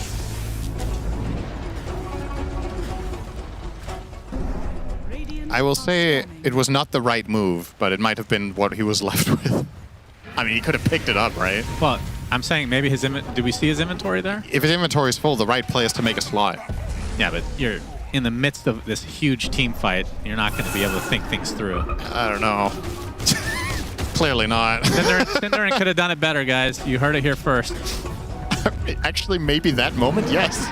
I will say it was not the right move, but it might have been what he was left with. I mean, he could have picked it up, right? Well, I'm saying maybe his do we see his inventory there? If his inventory is full, the right play is to make a slot. Yeah, but you're in the midst of this huge team fight. You're not going to be able to think things through. I don't know. Clearly not. Cinderin could have done it better, guys. You heard it here first. Actually, maybe that moment, yes.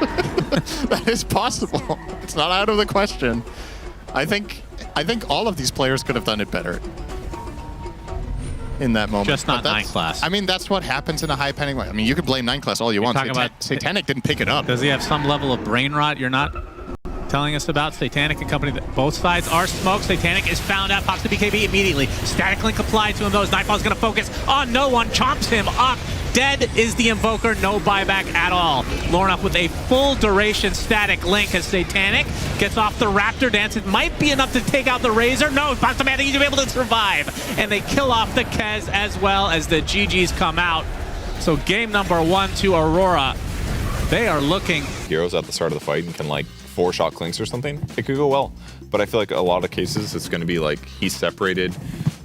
That is possible. It's not out of the question. I think all of these players could have done it better in that moment. Just not 9class. I mean, that's what happens in a high panic. I mean, you could blame 9class all you want. Satanic didn't pick it up. Does he have some level of brain rot you're not telling us about? Satanic and company, both sides are smoked. Satanic is found out, pops the BKB immediately. Static Link applied to him, though. Nightfall's going to focus on no one, chomps him up. Dead is the Invoker, no buyback at all. Lorna with a full duration Static Link as Satanic gets off the Raptor Dance. It might be enough to take out the Razor. No, Postomatic, he's able to survive. And they kill off the Kez as well as the GGs come out. So game number 1 to Aurora. They are looking. Heroes at the start of the fight and can like 4-shot clinks or something. It could go well. But I feel like a lot of cases it's going to be like he's separated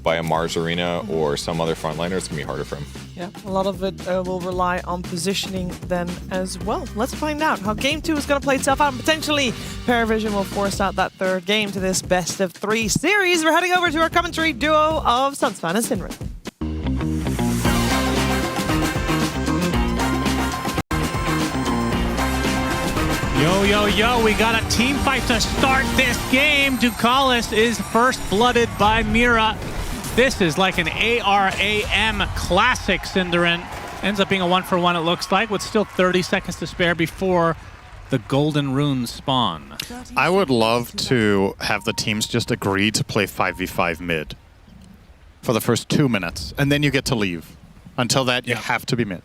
by a Mars Arena or some other frontliner. It's going to be harder for him. Yeah, a lot of it will rely on positioning then as well. Let's find out how Game 2 is going to play itself out. And potentially, Paravision will force out that 3rd game to this best-of-3 series. We're heading over to our commentary duo of Sunsfan and Sinrin. Yo, we got a team fight to start this game. Ducalis is first blooded by Mira. This is like an ARAM classic, Cinderin. Ends up being a 1-for-1, it looks like, with still 30 seconds to spare before the golden runes spawn. I would love to have the teams just agree to play 5v5 mid for the first 2 minutes, and then you get to leave. Until that, you have to be mid.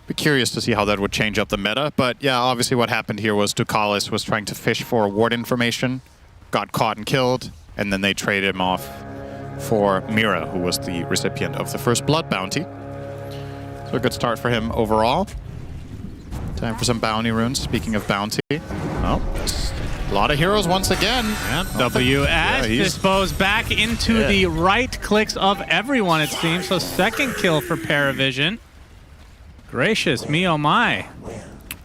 Be curious to see how that would change up the meta, but yeah, obviously what happened here was Ducalis was trying to fish for ward information, got caught and killed, and then they traded him off for Mira, who was the recipient of the first blood bounty. So a good start for him overall. Time for some bounty runes. Speaking of bounty, oh, a lot of heroes once again. Yep. WS disposed back into the right clicks of everyone, it seems. So 2nd kill for Paravision. Gracious me, oh my.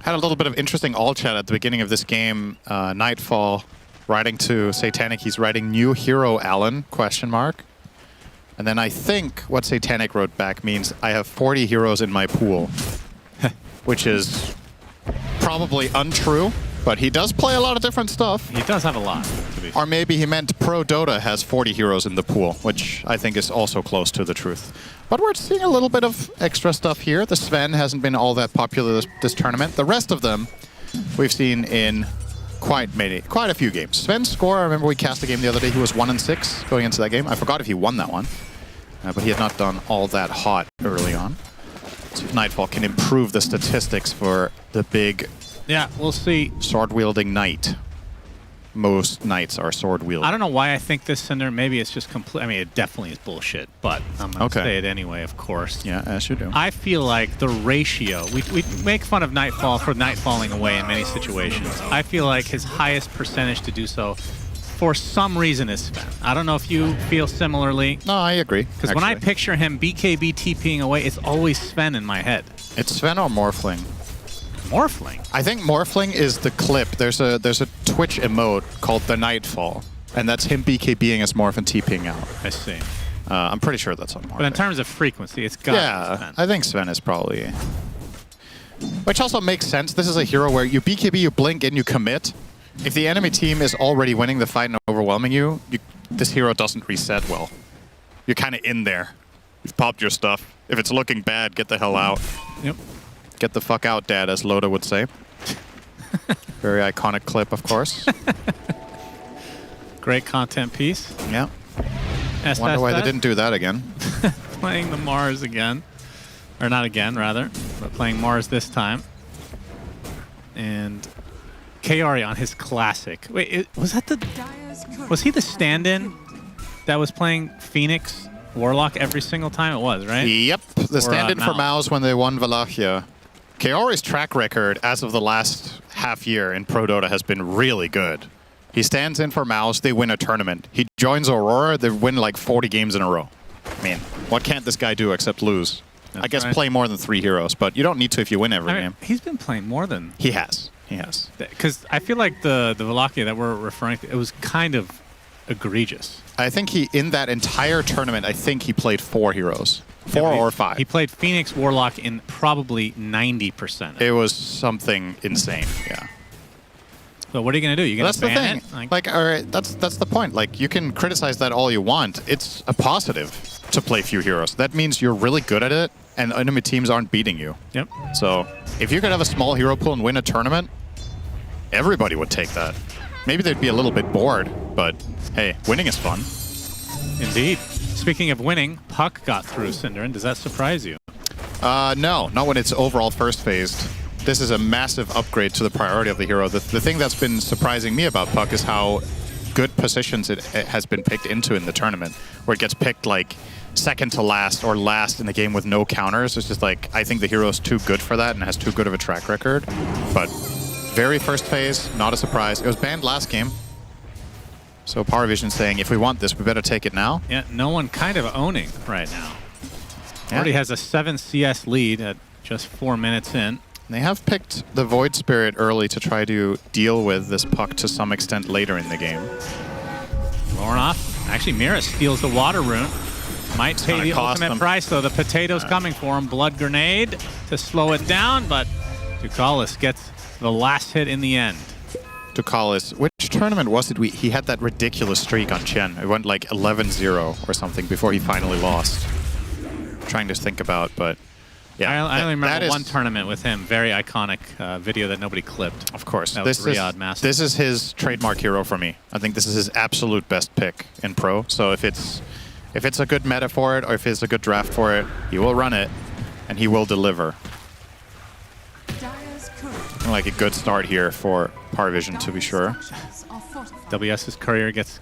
Had a little bit of interesting all chat at the beginning of this game. Nightfall writing to Satanic, he's writing new hero Alan, question mark. And then I think what Satanic wrote back means I have 40 heroes in my pool, which is probably untrue, but he does play a lot of different stuff. He does have a lot, to be fair. Or maybe he meant Pro Dota has 40 heroes in the pool, which I think is also close to the truth. But we're seeing a little bit of extra stuff here. The Sven hasn't been all that popular this tournament. The rest of them we've seen in quite a few games. Sven's score, I remember we cast a game the other day. He was 1-6 going into that game. I forgot if he won that one, but he had not done all that hot early on. So if Nightfall can improve the statistics for the big, yeah, we'll see. Sword-wielding knight. Most knights are sword-wielding. I don't know why I think this, Cinder. Maybe it's just complete. I mean, it definitely is bullshit, but I'm going to say it anyway, of course. Yeah, as you do. I feel like the ratio, we make fun of Nightfall for Nightfalling away in many situations. I feel like his highest percentage to do so, for some reason, is Sven. I don't know if you feel similarly. No, I agree. Because when I picture him BKB TPing away, it's always Sven in my head. It's Sven or Morphling. Morphling? I think Morphling is the clip. There's a Twitch emote called the Nightfall, and that's him BKBing as Morph and TPing out. I see. I'm pretty sure that's on Morph. But in terms of frequency, it's got Sven. I think Sven is probably... Which also makes sense. This is a hero where you BKB, you blink, and you commit. If the enemy team is already winning the fight and overwhelming you, this hero doesn't reset well. You're kind of in there. You've popped your stuff. If it's looking bad, get the hell out. Yep. Get the fuck out, Dad, as Loda would say. Very iconic clip, of course. Great content piece. Yeah. Wonder why they didn't do that again. Playing the Mars again. Or not again, rather. But playing Mars this time. And Kaori on his classic. Wait, was that the... Was he the stand-in that was playing Phoenix Warlock every single time? It was, right? Yep. The stand-in for Maus when they won Wallachia. Kaori's track record as of the last half year in Pro Dota has been really good. He stands in for Maus, they win a tournament. He joins Aurora, they win like 40 games in a row. I mean, what can't this guy do except lose? I guess play more than 3 heroes, but you don't need to if you win every game. He's been playing more than... He has. He has. Because I feel like the Wallachia that we're referring to, it was kind of egregious. I think in that entire tournament, I think he played 4 heroes. 4 or 5. He played Phoenix Warlock in probably 90%. It was something insane, yeah. So what are you going to do? You're going to ban it? Like, all right, that's the point. Like, you can criticize that all you want. It's a positive to play few heroes. That means you're really good at it, and enemy teams aren't beating you. Yep. So if you could have a small hero pool and win a tournament, everybody would take that. Maybe they'd be a little bit bored, but hey, winning is fun. Indeed. Speaking of winning, Puck got through Synderin. Does that surprise you? No, not when it's overall first phased. This is a massive upgrade to the priority of the hero. The thing that's been surprising me about Puck is how good positions it has been picked into in the tournament, where it gets picked like second to last or last in the game with no counters. It's just like, I think the hero's too good for that and has too good of a track record. But very first phase, not a surprise. It was banned last game. So Paravision saying, if we want this, we better take it now. Yeah, no one kind of owning right now. Yeah. Already has a 7 CS lead at just 4 minutes in. They have picked the Void Spirit early to try to deal with this Puck to some extent later in the game. Lornoff. Actually, Mira steals the Water Rune. Might pay the ultimate price, though. The potato's coming for him. Blood Grenade to slow it down, but Ducalis gets the last hit in the end. Ducalis. Which tournament was it? He had that ridiculous streak on Chen. It went like 11-0 or something before he finally lost. Trying to think about, but yeah. I only remember one tournament with him. Very iconic video that nobody clipped. Of course. That was Riyadh Masters. This is his trademark hero for me. I think this is his absolute best pick in Pro. So if it's a good meta for it or if it's a good draft for it, he will run it and he will deliver. Like a good start here for Paravision, to be sure. WS's Courier gets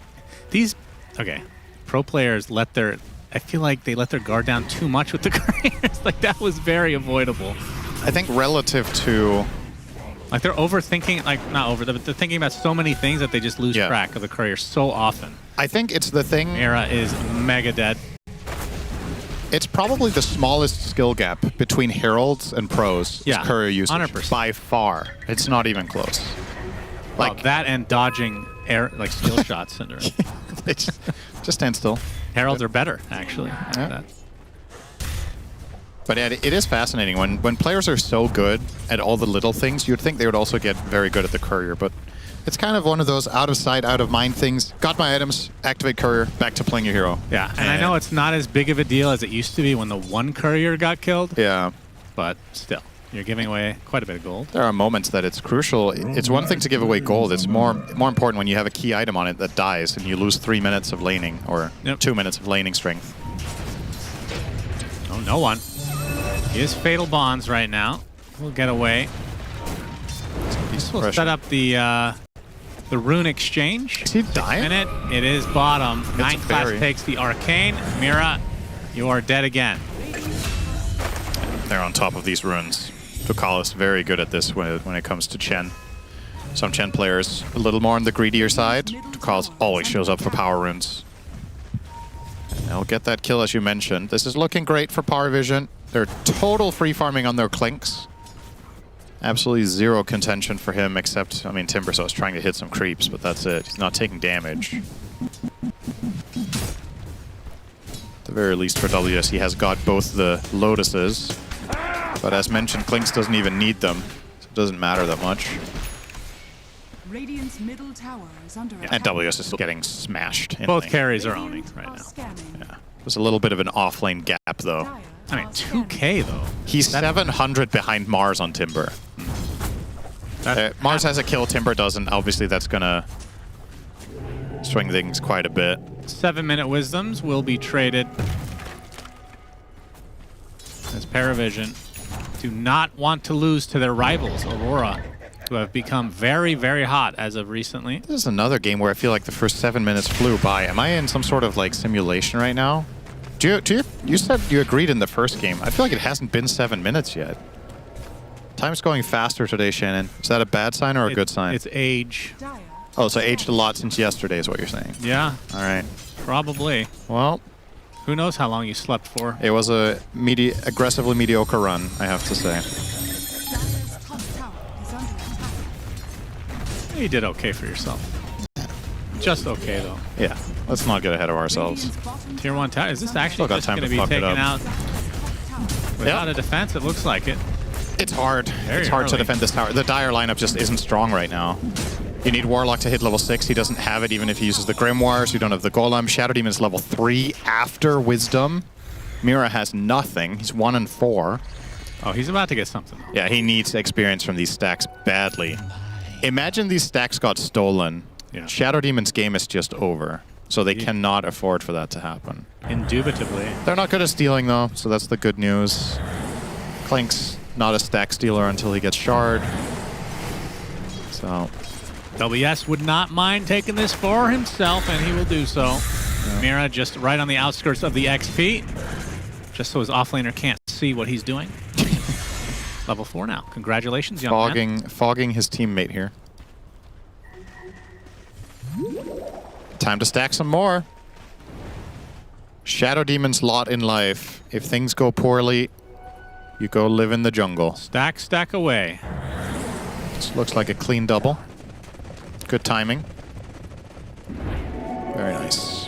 these. Okay, pro players I feel like they let their guard down too much with the Couriers. Like that was very avoidable. I think relative to, like they're overthinking, like not over, but they're thinking about so many things that they just lose track of the Courier so often. I think it's the thing. Mira is mega dead. It's probably the smallest skill gap between heralds and pros. Yeah, is courier usage 100%. by far. It's not even close. Like that and dodging air, like skill shots. Cinder. just stand still. Heralds are better, actually. Yeah. But it is fascinating when players are so good at all the little things. You'd think they would also get very good at the courier, but it's kind of one of those out of sight, out of mind things. Got my items, activate courier, back to playing your hero. Yeah, and I know it's not as big of a deal as it used to be when the one courier got killed. Yeah. But still, you're giving away quite a bit of gold. There are moments that it's crucial. It's one thing to give away gold. It's more important when you have a key item on it that dies and you lose 3 minutes of laning or 2 minutes of laning strength. Oh, no one. He is Fatal Bonds right now. We'll get away. This will set up the rune exchange. Is he dying? Minute. It is bottom. 9 class fairy. takes the arcane. Mira, you are dead again. They're on top of these runes. Dukalis very good at this when it comes to Chen. Some Chen players a little more on the greedier side. Dukalis always shows up for power runes. They'll get that kill as you mentioned. This is looking great for Paravision. They're total free farming on their clinks. Absolutely zero contention for him except, I mean, Timbersaw is trying to hit some creeps, but that's it. He's not taking damage. At the very least for WS, he has got both the Lotuses. But as mentioned, Clinks doesn't even need them, so it doesn't matter that much. Radiant's middle tower is under attack. And WS is getting smashed. Both carries are owning right now. Yeah. There's a little bit of an off-lane gap, though. I mean, 2K, though. He's 700 behind Mars on Timber. Mars has a kill, Timber doesn't. Obviously, that's going to swing things quite a bit. 7-minute wisdoms will be traded. As Paravision do not want to lose to their rivals, Aurora, who have become very, very hot as of recently. This is another game where I feel like the first 7 minutes flew by. Am I in some sort of like simulation right now? You said you agreed in the first game. I feel like it hasn't been 7 minutes yet. Time's going faster today, Shannon. Is that a bad sign or a good sign? It's age. Oh, so aged a lot since yesterday is what you're saying. Yeah. All right. Probably. Well, who knows how long you slept for. It was a aggressively mediocre run, I have to say. Dire's top tower is under attack. You did okay for yourself. Just okay, though. Yeah, let's not get ahead of ourselves. Radiant's bottom Tier 1 tower. Is this actually Still got just time going to to be fuck it taken up. out without a defense? It looks like it. It's hard. Very It's hard to early. defend this tower. The Dire lineup just isn't strong right now. You need Warlock to hit level 6. He doesn't have it even if he uses the Grimoires. You don't have the Golem. Shadow Demon's level 3 after Wisdom. Mira has nothing. He's 1 and 4. Oh, he's about to get something. Yeah, he needs experience from these stacks badly. Imagine these stacks got stolen. Yeah. Shadow Demon's game is just over. So they cannot afford for that to happen. Indubitably. They're not good at stealing, though, so that's the good news. Clink's not a stack stealer until he gets Shard. So, WS would not mind taking this for himself, and he will do so. Yeah. Mira just right on the outskirts of the XP, just so his offlaner can't see what he's doing. Level 4 now. Congratulations, young man. Fogging his teammate here. Time to stack some more. Shadow Demon's lot in life. If things go poorly, you go live in the jungle. Stack away. This looks like a clean double. Good timing. Very nice.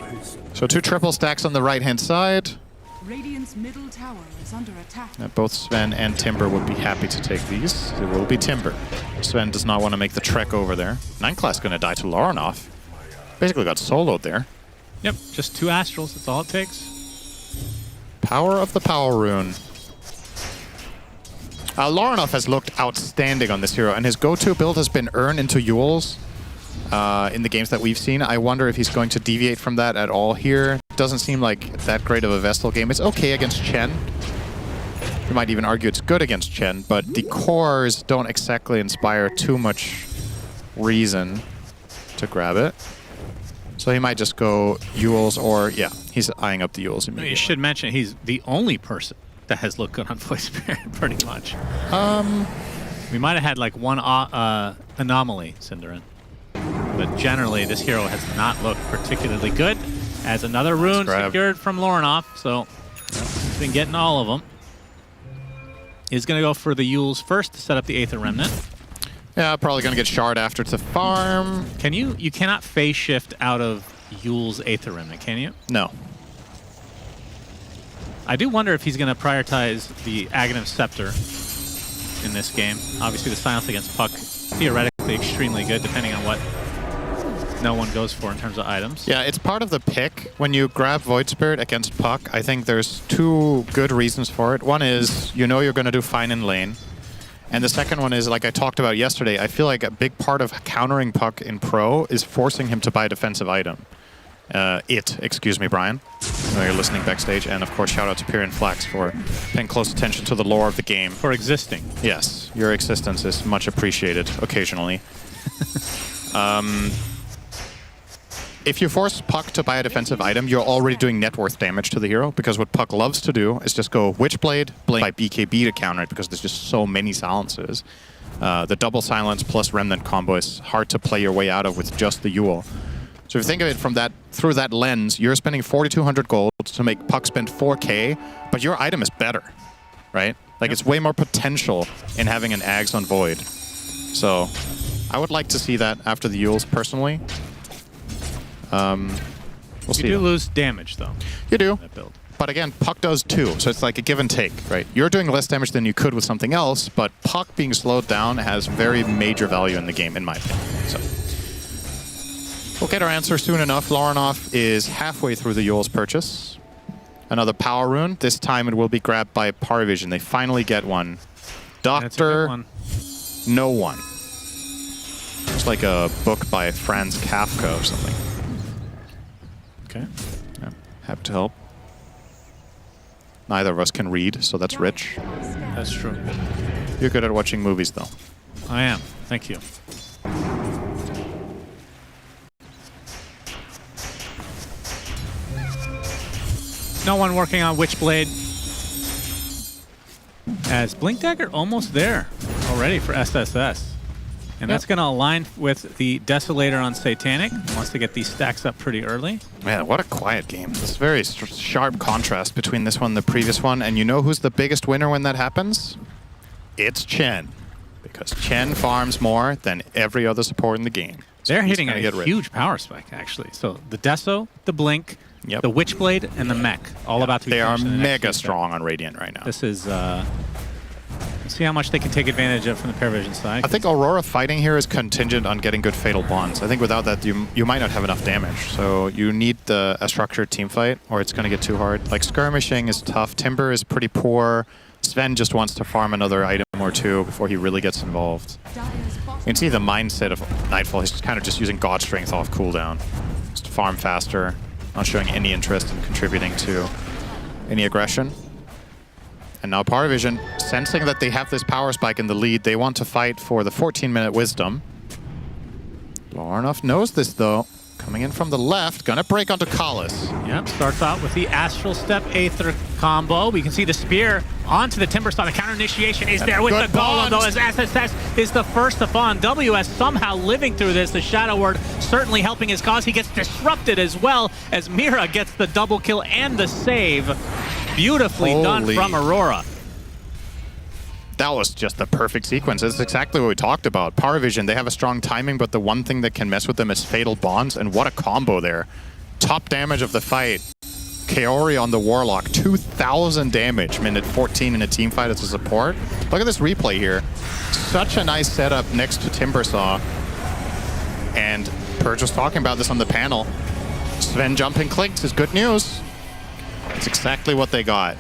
So 2 triple stacks on the right-hand side. Radiant's middle tower is under attack. Both Sven and Timber would be happy to take these. It will be Timber. Sven does not want to make the trek over there. 9 class going to die to Laurenoff. Basically got soloed there. Yep, just 2 Astrals. That's all it takes. Power of the Power Rune. Laurenoff has looked outstanding on this hero, and his go-to build has been Urn into Yules in the games that we've seen. I wonder if he's going to deviate from that at all here. Doesn't seem like that great of a Vestal game. It's okay against Chen. You might even argue it's good against Chen, but the cores don't exactly inspire too much reason to grab it. So he might just go Yules or, yeah, he's eyeing up the Yules immediately. You should mention he's the only person that has looked good on Voice Spirit, pretty much. We might have had like one anomaly, Cinderin. But generally, this hero has not looked particularly good. As another rune secured from Laurenoff, so been getting all of them. He's going to go for the Yules first to set up the Aether Remnant. Yeah, probably going to get shard after to farm. Can you? You cannot phase shift out of Yule's Aether Remnant, can you? No. I do wonder if he's going to prioritize the Aghanim Scepter in this game. Obviously, the silence against Puck, theoretically extremely good, depending on what no one goes for in terms of items. Yeah, it's part of the pick. When you grab Void Spirit against Puck, I think there's two good reasons for it. One is, you know you're going to do fine in lane. And the second one is, like I talked about yesterday, I feel like a big part of countering Puck in Pro is forcing him to buy a defensive item. Excuse me, Brian. I know you're listening backstage. And of course, shout out to Pyrian Flax for paying close attention to the lore of the game. For existing. Yes, your existence is much appreciated occasionally. If you force Puck to buy a defensive item, you're already doing net worth damage to the hero, because what Puck loves to do is just go Witchblade, Blink by BKB to counter it, because there's just so many silences. The double silence plus Remnant combo is hard to play your way out of with just the Yule. So if you think of it from that through that lens, you're spending 4,200 gold to make Puck spend 4K, but your item is better, right? Like it's way more potential in having an Ags on Void. So I would like to see that after the Yules personally. We'll see. You do lose damage though. You do. That build. But again, Puck does too, so it's like a give and take, right? You're doing less damage than you could with something else, but Puck being slowed down has very major value in the game, in my opinion. So we'll get our answer soon enough. Lorinov is halfway through the Yule's purchase. Another power rune. This time it will be grabbed by Paravision. They finally get one. Doctor, no one. It's like a book by Franz Kafka or something. Okay. Yeah, happy to help. Neither of us can read, so that's rich. That's true. You're good at watching movies, though. I am. Thank you. No one working on Witchblade. As Blink Dagger almost there already for SSS. And that's going to align with the Desolator on Satanic. He wants to get these stacks up pretty early. Man, what a quiet game. This very sharp contrast between this one and the previous one. And you know who's the biggest winner when that happens? It's Chen. Because Chen farms more than every other support in the game. So they're hitting a huge power spike, actually. So the Deso, the Blink, the Witchblade, and the Mech. All about to be They are finished in the next mega strong on Radiant right now. This is... see how much they can take advantage of from the Paravision side. I think Aurora fighting here is contingent on getting good Fatal Bonds. I think without that, you might not have enough damage. So you need a structured team fight, or it's going to get too hard. Like, skirmishing is tough. Timber is pretty poor. Sven just wants to farm another item or two before he really gets involved. You can see the mindset of Nightfall. He's kind of just using God Strength off cooldown. Just to farm faster, not showing any interest in contributing to any aggression. And now Paravision, sensing that they have this power spike in the lead, they want to fight for the 14-minute Wisdom. Lorinov knows this, though. Coming in from the left, gonna break onto Kalis. Yep, starts out with the Astral Step Aether combo. We can see the Spear onto the Timber Saw. The counter initiation is there with the Golem, though, as SSS is the first to fall. WS somehow living through this. The Shadow Word certainly helping his cause. He gets disrupted as well as Mira gets the double kill and the save. Beautifully done from Aurora. That was just the perfect sequence. It's exactly what we talked about. Paravision, they have a strong timing, but the one thing that can mess with them is Fatal Bonds, and what a combo there. Top damage of the fight. Kaori on the Warlock, 2,000 damage, minute 14 in a team fight as a support. Look at this replay here. Such a nice setup next to Timbersaw. And Purge was talking about this on the panel. Sven jumping clicks is good news. It's exactly what they got.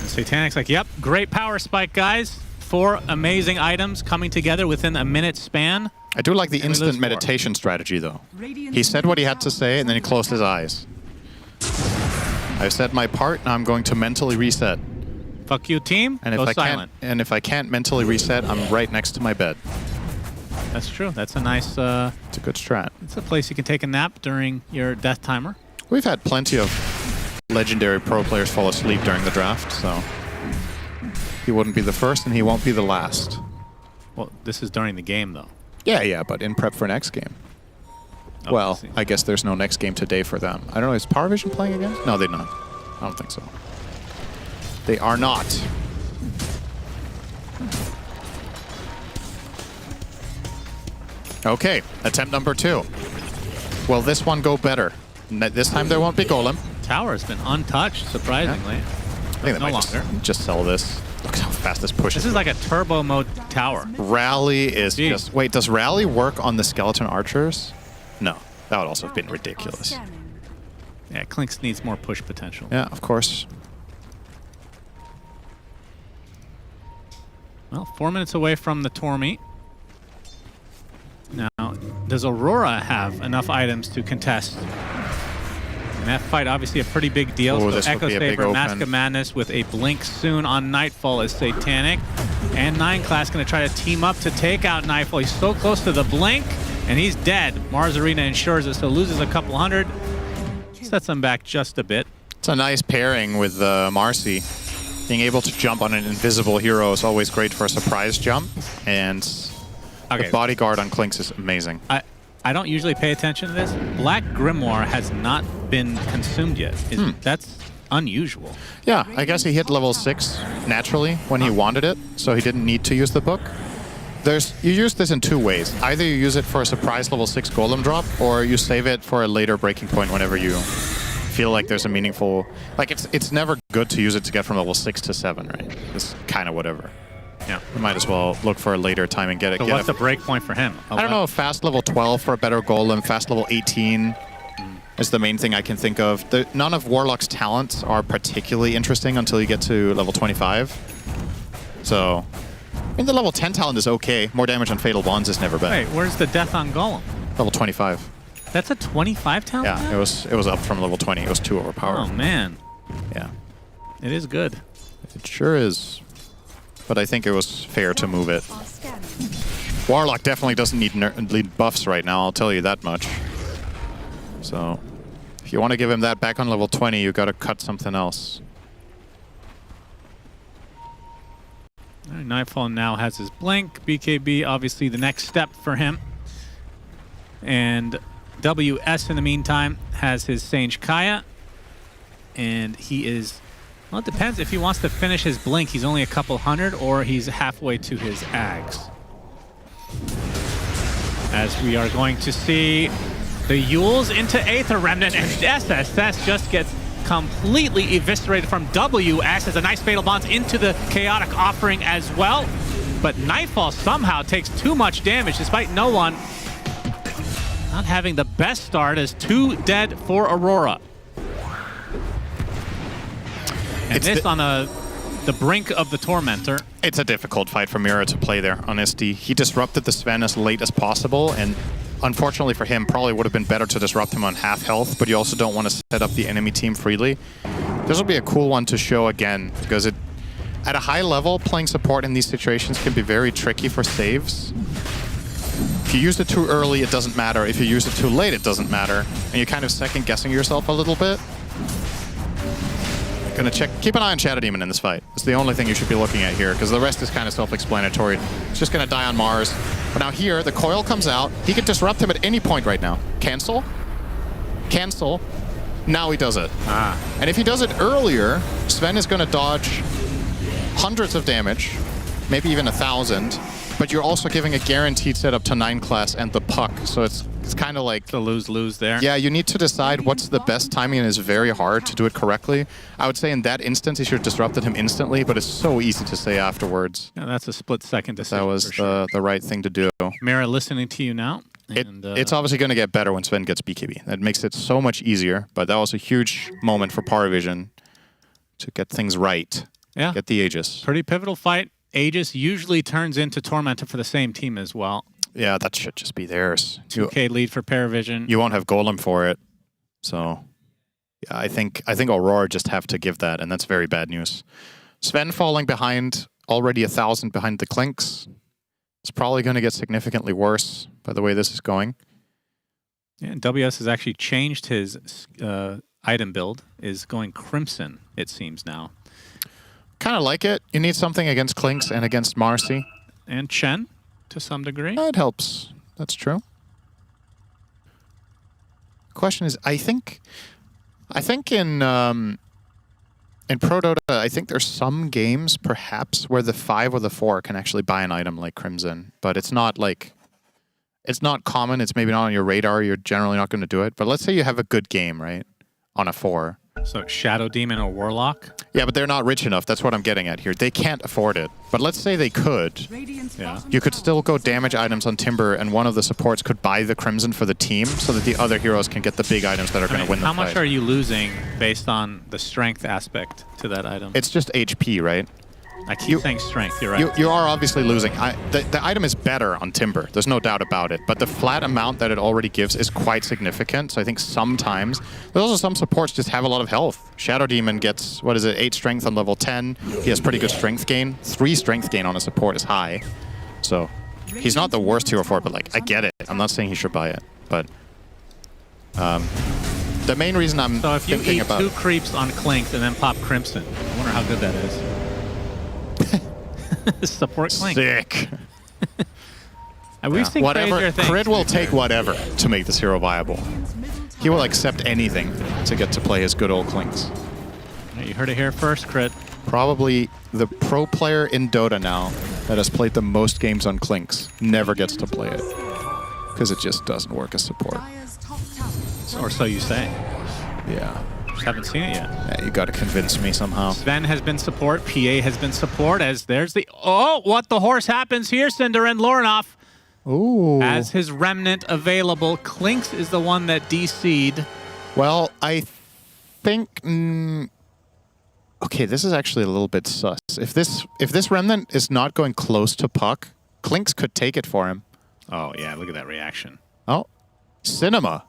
And Satanic's like, yep, great power spike, guys. 4 amazing items coming together within a minute span. I do like the instant meditation strategy, though. He said what he had to say, and then he closed his eyes. I've said my part, and I'm going to mentally reset. Fuck you, team. And if I can't mentally reset, I'm right next to my bed. That's true. That's a nice... it's a good strat. It's a place you can take a nap during your death timer. We've had plenty of legendary pro players fall asleep during the draft, so... He wouldn't be the first, and he won't be the last. Well, this is during the game, though. Yeah, but in prep for next game. Well, Obviously. I guess there's no next game today for them. I don't know, is Paravision playing again? No, they're not. I don't think so. They are not. Okay, attempt number 2. Will this one go better? This time there won't be Golem. Tower has been untouched, surprisingly. I think they No might longer. just sell this. Look how fast this pushes. This is like a turbo mode tower. Rally is Jeez. just... Wait, does Rally work on the skeleton archers? No, that would also have been ridiculous. Scanning. Yeah, Clinks needs more push potential. Yeah, of course. Well, 4 minutes away from the tour meet. Now, does Aurora have enough items to contest? And that fight, obviously, a pretty big deal. Ooh, So this would Echo be a big Saber, Mask open. of Madness with a blink soon on Nightfall is Satanic. And 9 Class going to try to team up to take out Nightfall. He's so close to the blink, and he's dead. Mars Arena ensures it, so loses a couple hundred. Sets him back just a bit. It's a nice pairing with Marcy. Being able to jump on an invisible hero is always great for a surprise jump. And the bodyguard on Clinks is amazing. I don't usually pay attention to this. Black Grimoire has not been consumed yet. That's unusual. Yeah, I guess he hit level 6 naturally when he wanted it, so he didn't need to use the book. You use this in 2 ways. Either you use it for a surprise level 6 golem drop, or you save it for a later breaking point whenever you feel like there's a meaningful... Like, it's never good to use it to get from level 6 to 7, right? It's kind of whatever. Yeah. You might as well look for a later time and get it. So what's the break point for him? I don't know, fast level 12 for a better golem, fast level 18 is the main thing I can think of. None of Warlock's talents are particularly interesting until you get to level 25. So, I mean, the level 10 talent is okay. More damage on Fatal Bonds is never bad. Wait, where's the death on Golem? Level 25. That's a 25 talent? Yeah, now? it was up from level 20. It was too overpowered. Oh, man. Yeah. It is good. It sure is. But I think it was fair to move it. Are scanning. Warlock definitely doesn't need buffs right now, I'll tell you that much. So, if you want to give him that back on level 20, you got to cut something else. All right, Nightfall now has his blink. BKB, obviously, the next step for him. And WS, in the meantime, has his Sange Kaya. And he is... Well, it depends. If he wants to finish his blink, he's only a couple hundred, or he's halfway to his Ags. As we are going to see the Yules into Aether Remnant, and SSS just gets completely eviscerated from WS as a nice Fatal Bonds into the Chaotic Offering as well. But Nightfall somehow takes too much damage, despite no one not having the best start, as 2 dead for Aurora. And It's this on the brink of the Tormentor. It's a difficult fight for Mira to play there on SD. He disrupted the Sven as late as possible, and unfortunately for him, probably would have been better to disrupt him on half health, but you also don't want to set up the enemy team freely. This will be a cool one to show again, because at a high level, playing support in these situations can be very tricky for saves. If you use it too early, it doesn't matter. If you use it too late, it doesn't matter. And you're kind of second-guessing yourself a little bit. Gonna check. Keep an eye on Shadow Demon in this fight. It's the only thing you should be looking at here, because the rest is kind of self-explanatory. It's just gonna die on Mars. But now here, the coil comes out. He can disrupt him at any point right now. Cancel. Cancel. Now he does it. And if he does it earlier, Sven is gonna dodge hundreds of damage, maybe even 1,000. But you're also giving a guaranteed setup to 9 class and the puck, so it's kind of like... The lose-lose there. Yeah, you need to decide what's the best timing, and it's very hard to do it correctly. I would say in that instance, he should have disrupted him instantly, but it's so easy to say afterwards. Yeah, that's a split-second decision. That was for sure. the right thing to do. Mira, listening to you now. And, It's obviously going to get better when Sven gets BKB. That makes it so much easier, but that was a huge moment for Paravision to get things right. Yeah. Get the Aegis. Pretty pivotal fight. Aegis usually turns into Tormentor for the same team as well. Yeah, that should just be theirs. 2K lead for Paravision. You won't have Golem for it. So, yeah, I think Aurora just have to give that, and that's very bad news. Sven falling behind, already 1,000 behind the Clinks. It's probably going to get significantly worse by the way this is going. Yeah, and WS has actually changed his item build, is going Crimson, it seems now. Kind of like it. You need something against Clinks and against Marcy. And Chen, to some degree. It helps. That's true. question is, I think in Pro Dota, I think there's some games perhaps where the 5 or the 4 can actually buy an item like Crimson, but it's not like, it's not common. It's maybe not on your radar. You're generally not going to do it. But let's say you have a good game, right, on a 4. So Shadow Demon or Warlock? Yeah, but they're not rich enough. That's what I'm getting at here. They can't afford it. But let's say they could. Radiant's Yeah. bottom You could tower still go is damage under items on Timber, and one of the supports could buy the Crimson for the team so that the other heroes can get the big items that are going to win the how fight. much are you losing based on the strength aspect to that item? It's just HP, right? I keep saying strength, you're right. You are obviously losing. The item is better on Timber. There's no doubt about it. But the flat amount that it already gives is quite significant. So I think sometimes... There's also some supports just have a lot of health. Shadow Demon gets, 8 strength on level 10. He has pretty good strength gain. 3 strength gain on a support is high. So he's not the worst hero for it, but like, I get it. I'm not saying he should buy it. But the main reason I'm So if you thinking eat about... 2 creeps on Clink and then pop Crimson, I wonder how good that is. Support Clink. Sick. We've seen Whatever. crazier things. Crit will take whatever to make this hero viable. Radiant's middle He will tower accept anything to get to play his good old Clinks. You heard it here first, Crit. Probably the pro player in Dota now that has played the most games on Clinks never gets to play it. Because it just doesn't work as support. Dire's top tower is Or so you say. Yeah. Just haven't seen it yet. Yeah, you gotta convince me somehow. Sven has been support. PA has been support. As there's the... Oh, what the horse happens here, Cinder and Lornoff. Ooh. As his remnant available, Clinks is the one that DC'd. Well, I think... okay, this is actually a little bit sus. If this remnant is not going close to Puck, Clinks could take it for him. Oh, yeah, look at that reaction. Oh. Cinema.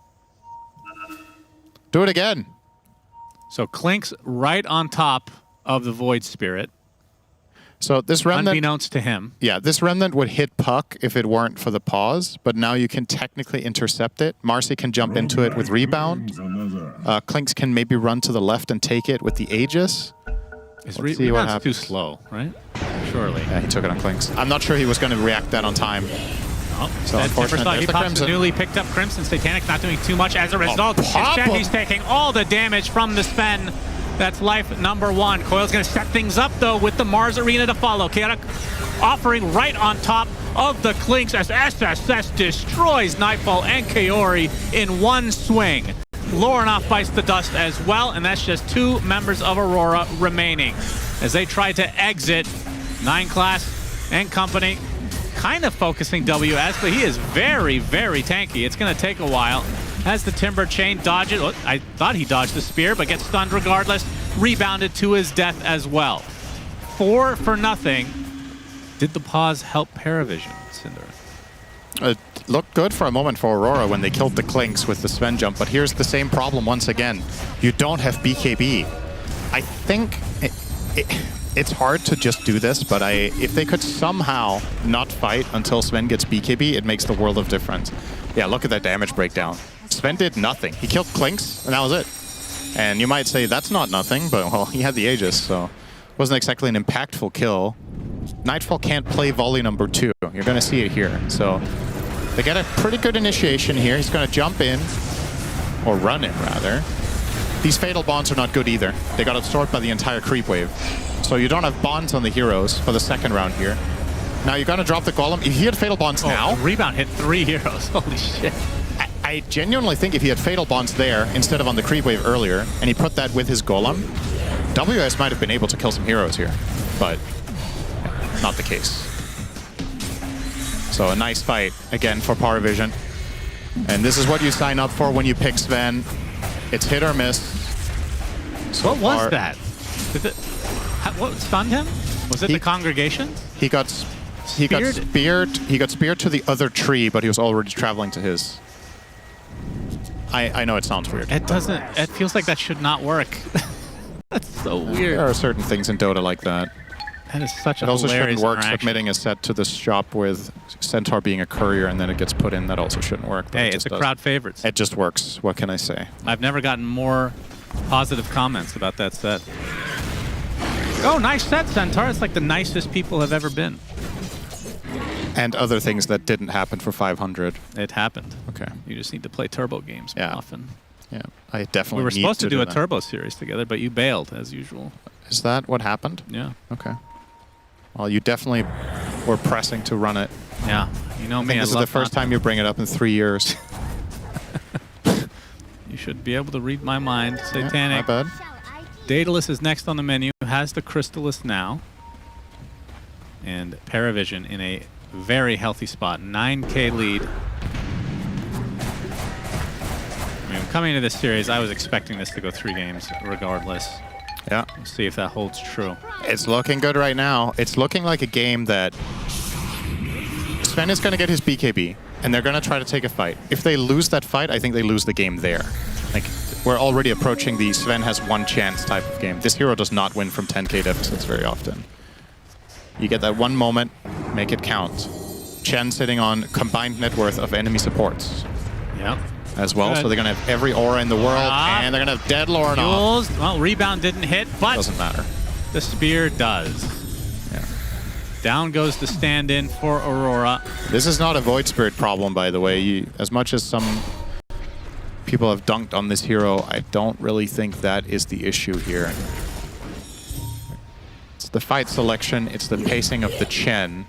Do it again. So Clink's right on top of the Void Spirit, So this remnant... unbeknownst to him. Yeah, this remnant would hit Puck if it weren't for the pause, but now you can technically intercept it. Marcy can jump into it with rebound. Clinks can maybe run to the left and take it with the Aegis. His Let's see what rebound's too happens. slow, right? Surely. Yeah, he took it on Clinks. I'm not sure he was going to react that on time. Oh, So that unfortunate, Timbersaw, he there's the pops the Crimson. newly picked up Crimson. Satanic not doing too much as a result. pop Instead, him. he's taking all the damage from the Sven. That's life number 1. Coil's going to set things up, though, with the Mars Arena to follow. Chaotic offering right on top of the Clinks as SSS destroys Nightfall and Kaori in one swing. Lornoff bites the dust as well, and that's just 2 members of Aurora remaining. As they try to exit, 9 class and company kind of focusing WS, but he is very, very tanky. It's going to take a while. As the Timber Chain dodges, oh, I thought he dodged the spear, but gets stunned regardless. Rebounded to his death as well. 4 for nothing. Did the pause help Paravision, Cinder? It looked good for a moment for Aurora when they killed the Clinks with the Sven jump, but here's the same problem once again. You don't have BKB. I think it's hard to just do this, but if they could somehow not fight until Sven gets BKB, it makes the world of difference. Yeah, look at that damage breakdown. Sven did nothing. He killed Clinks, and that was it. And you might say that's not nothing, but well, he had the Aegis, so it wasn't exactly an impactful kill. Nightfall can't play volley number 2. You're going to see it here. So they get a pretty good initiation here. He's going to jump in, or run in rather. These fatal bonds are not good either. They got absorbed by the entire creep wave. So you don't have bonds on the heroes for the second round here. Now you're going to drop the golem. If he had fatal bonds now... Rebound hit 3 heroes. Holy shit. I genuinely think if he had fatal bonds there instead of on the creep wave earlier, and he put that with his golem, WS might have been able to kill some heroes here, but not the case. So a nice fight again for Paravision. And this is what you sign up for when you pick Sven. It's hit or miss. So What was far, that? What stunned him? Was it the congregation? He got speared. He got speared to the other tree, but he was already traveling to his. I know it sounds weird. It doesn't. It feels like that should not work. That's so weird. There are certain things in Dota like that. That is such a It also hilarious shouldn't work interaction. submitting a set to the shop with Centaur being a courier and then it gets put in. That also shouldn't work. but Hey, it it's just a does. crowd favorites. It just works. What can I say? I've never gotten more positive comments about that set. Oh, nice set, Centaur. It's like the nicest people have ever been. And other things that didn't happen for 500. It happened. Okay. You just need to play turbo games more often. Yeah, I definitely We were need supposed to do a that. turbo series together, but you bailed, as usual. Is that what happened? Yeah. Okay. Well, you definitely were pressing to run it. Yeah. You know I me, think this is the first time you bring it up in 3 years. You should be able to read my mind. Yeah, Satanic. not bad. Daedalus is next on the menu, has the Crystallis now. And Paravision in a very healthy spot, 9K lead. I mean, coming into this series, I was expecting this to go 3 games regardless. Yeah. We'll see if that holds true. It's looking good right now. It's looking like a game that Sven is going to get his BKB, and they're going to try to take a fight. If they lose that fight, I think they lose the game there. Like, we're already approaching the Sven has one chance type of game. This hero does not win from 10K deficits very often. You get that one moment, make it count. Chen sitting on combined net worth of enemy supports. Yep. As well, Good. so they're going to have every aura in the world, and they're going to have dead Lorna. Jules, well, rebound didn't hit, but Doesn't matter. the spear does. Yeah. Down goes the stand-in for Aurora. This is not a Void Spirit problem, by the way. As much as some people have dunked on this hero, I don't really think that is the issue here. It's the fight selection, it's the pacing of the Chen.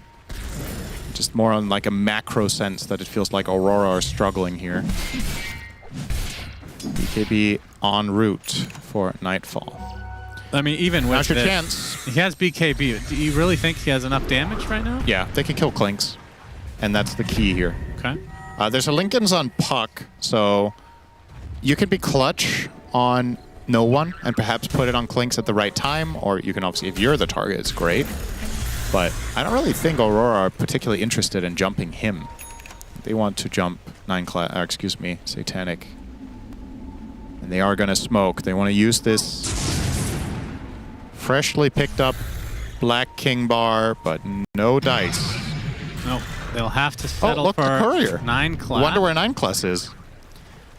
Just more on like a macro sense that it feels like Aurora are struggling here. BKB en route for Nightfall. I mean, even with Now's your this, chance. he has BKB. Do you really think he has enough damage right now? Yeah, they can kill Clinks. And that's the key here. Okay. There's a Lincoln's on Puck, so you can be clutch on no one and perhaps put it on Clinks at the right time, or you can obviously, if you're the target, it's great. But I don't really think Aurora are particularly interested in jumping him. They want to jump Satanic. And they are going to smoke. They want to use this freshly picked up Black King bar, but no dice. No, they'll have to settle look, for the Courier. 9 class. Wonder where 9 class is.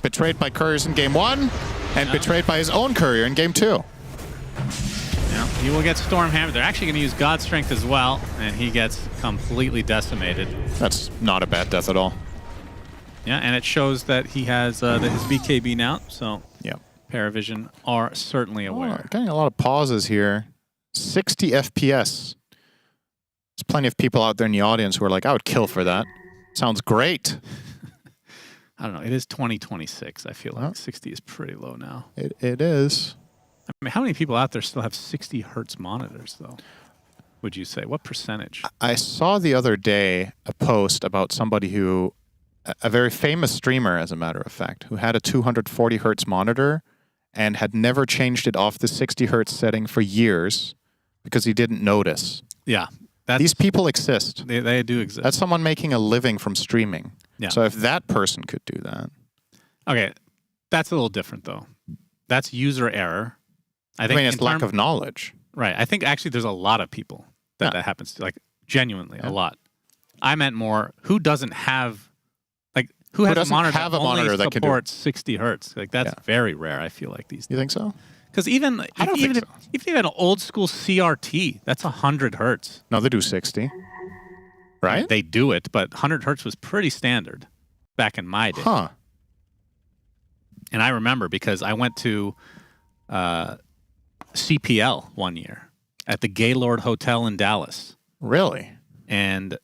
Betrayed by Couriers in game 1, and betrayed by his own Courier in game 2. Yeah, he will get Storm Hammer. They're actually going to use God Strength as well, and he gets completely decimated. That's not a bad death at all. Yeah, and it shows that he has his BKB now, so Yeah. Paravision are certainly aware. Getting a lot of pauses here. 60 FPS. There's plenty of people out there in the audience who are like, I would kill for that. Sounds great. I don't know. It is 2026. I feel like 60 is pretty low now. It is. I mean, how many people out there still have 60 hertz monitors, though? Would you say? What percentage? I saw the other day a post about somebody who, a very famous streamer, as a matter of fact, who had a 240 hertz monitor and had never changed it off the 60 hertz setting for years because he didn't notice. Yeah. These people exist. They do exist. That's someone making a living from streaming. Yeah. So if that person could do that. Okay. That's a little different, though. That's user error. I mean, it's lack of knowledge. Right. I think actually there's a lot of people that happens to, like, genuinely a lot. I meant more, who doesn't have, like, who has a monitor that only supports 60 hertz? Like, that's very rare, I feel like, these days. You think so? Because even if you had an old school CRT, that's 100 hertz. No, they do 60. Right? They do it, but 100 hertz was pretty standard back in my day. Huh. And I remember because I went to CPL one year at the Gaylord Hotel in Dallas. Really? And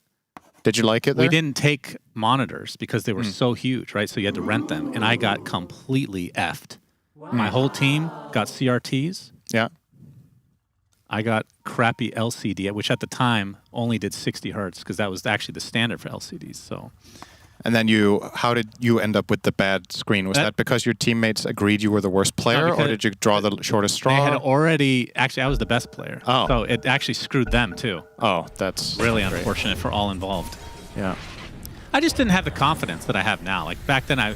did you like it there? We didn't take monitors because they were so huge, right? So you had to rent them. And I got completely effed. My whole team got CRTs. Yeah. I got crappy LCD, which at the time only did 60 hertz because that was actually the standard for LCDs. So, and then how did you end up with the bad screen? Was that because your teammates agreed you were the worst player, or did you draw the shortest straw? They had already, actually, I was the best player. Oh. So it actually screwed them too. Oh, that's really great. Unfortunate for all involved. Yeah. I just didn't have the confidence that I have now. Like back then, I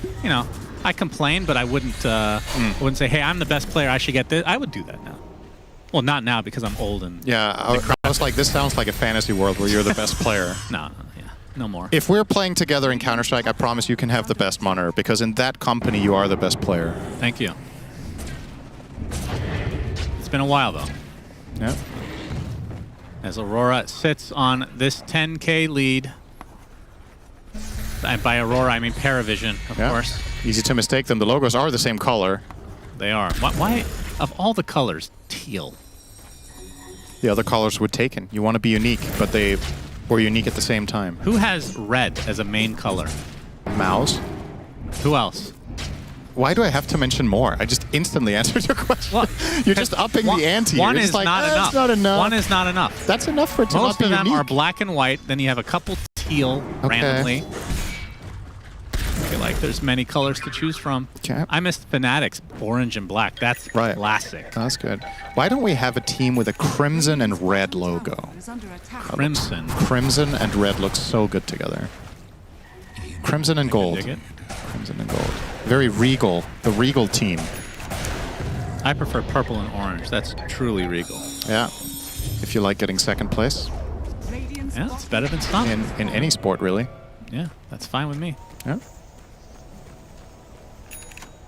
complained, but I wouldn't say, hey, I'm the best player, I should get this. I would do that now. Well, not now because I'm old and... Yeah, I was like, this sounds like a fantasy world where you're the best player. No more. If we're playing together in Counter-Strike, I promise you can have the best monitor, because in that company, you are the best player. Thank you. It's been a while, though. Yeah. As Aurora sits on this 10K lead. And by Aurora, I mean Paravision, of course. Easy to mistake them. The logos are the same color. They are. Why, of all the colors, teal? The other colors were taken. You want to be unique, but they were unique at the same time. Who has red as a main color? Mouse. Who else? Why do I have to mention more? I just instantly answered your question. Well, You're just upping the ante. One You're is just like, not enough. That's not enough. One is not enough. That's enough for it to not Most be of them unique. are black and white. Then you have a couple teal randomly. I feel like there's many colors to choose from. Okay. I missed Fanatics, orange and black. That's classic. That's good. Why don't we have a team with a crimson and red logo? Is under attack. Crimson. Crimson and red looks so good together. Crimson and gold. Dig it. Crimson and gold. Very regal. The regal team. I prefer purple and orange. That's truly regal. Yeah. If you like getting second place Radiant's Yeah, it's better than some. in any sport, really. Yeah, that's fine with me. Yeah.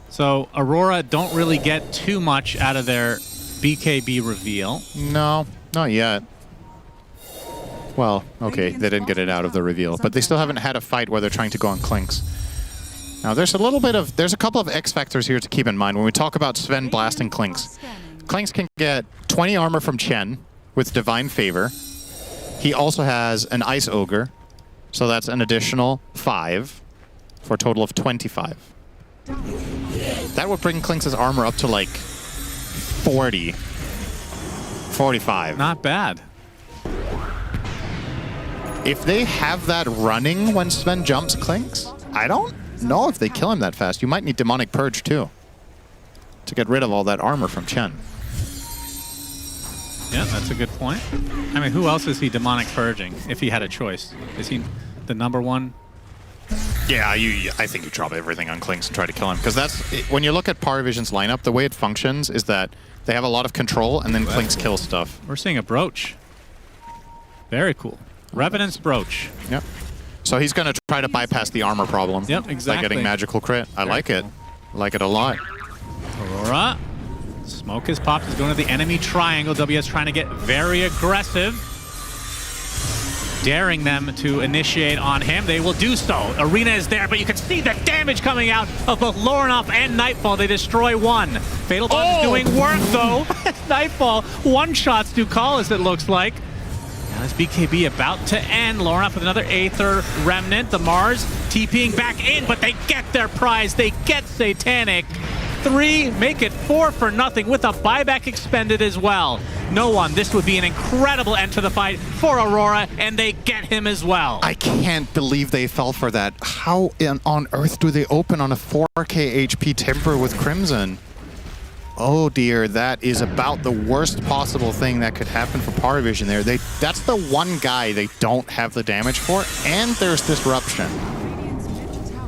So Aurora don't really get too much out of their BKB reveal. No, not yet. Well, okay, they didn't get it out of the reveal, but they still haven't had a fight where they're trying to go on Clinks. Now, there's a couple of X factors here to keep in mind when we talk about Sven blasting Clinks. Clinks can get 20 armor from Chen with Divine Favor. He also has an Ice Ogre, so that's an additional 5 for a total of 25. That would bring Clinks' armor up to like 40, 45. Not bad. If they have that running when Sven jumps Clinks, I don't know if they kill him that fast. You might need Demonic Purge too to get rid of all that armor from Chen. Yeah, that's a good point. I mean, who else is he demonic purging if he had a choice? Is he the number one? Yeah, I think you drop everything on Clinks and try to kill him. Because that's when you look at Paravision's lineup, the way it functions is that they have a lot of control and then Clinks kill stuff. We're seeing a brooch. Very cool. Revenant's brooch. Yep. So he's going to try to bypass the armor problem. Yep, exactly. By getting magical crit. I like it. cool. I like it a lot. Aurora. Smoke is popped. He's going to the enemy triangle. WS trying to get very aggressive. Daring them to initiate on him. They will do so. Arena is there, but you can see the damage coming out of both Lornoff and Nightfall. They destroy one. Fatal Bond is doing work, though. Nightfall one-shots Ducalis, it looks like. Now is BKB about to end. Lornoff with another Aether Remnant. The Mars TPing back in, but they get their prize. They get Satanic. 3, make it 4 for nothing with a buyback expended as well. No one. This would be an incredible end to the fight for Aurora, and they get him as well. I can't believe they fell for that. How on earth do they open on a 4k HP Temper with Crimson? Oh dear, that is about the worst possible thing that could happen for Paravision there. That's the one guy they don't have the damage for, and there's Disruption.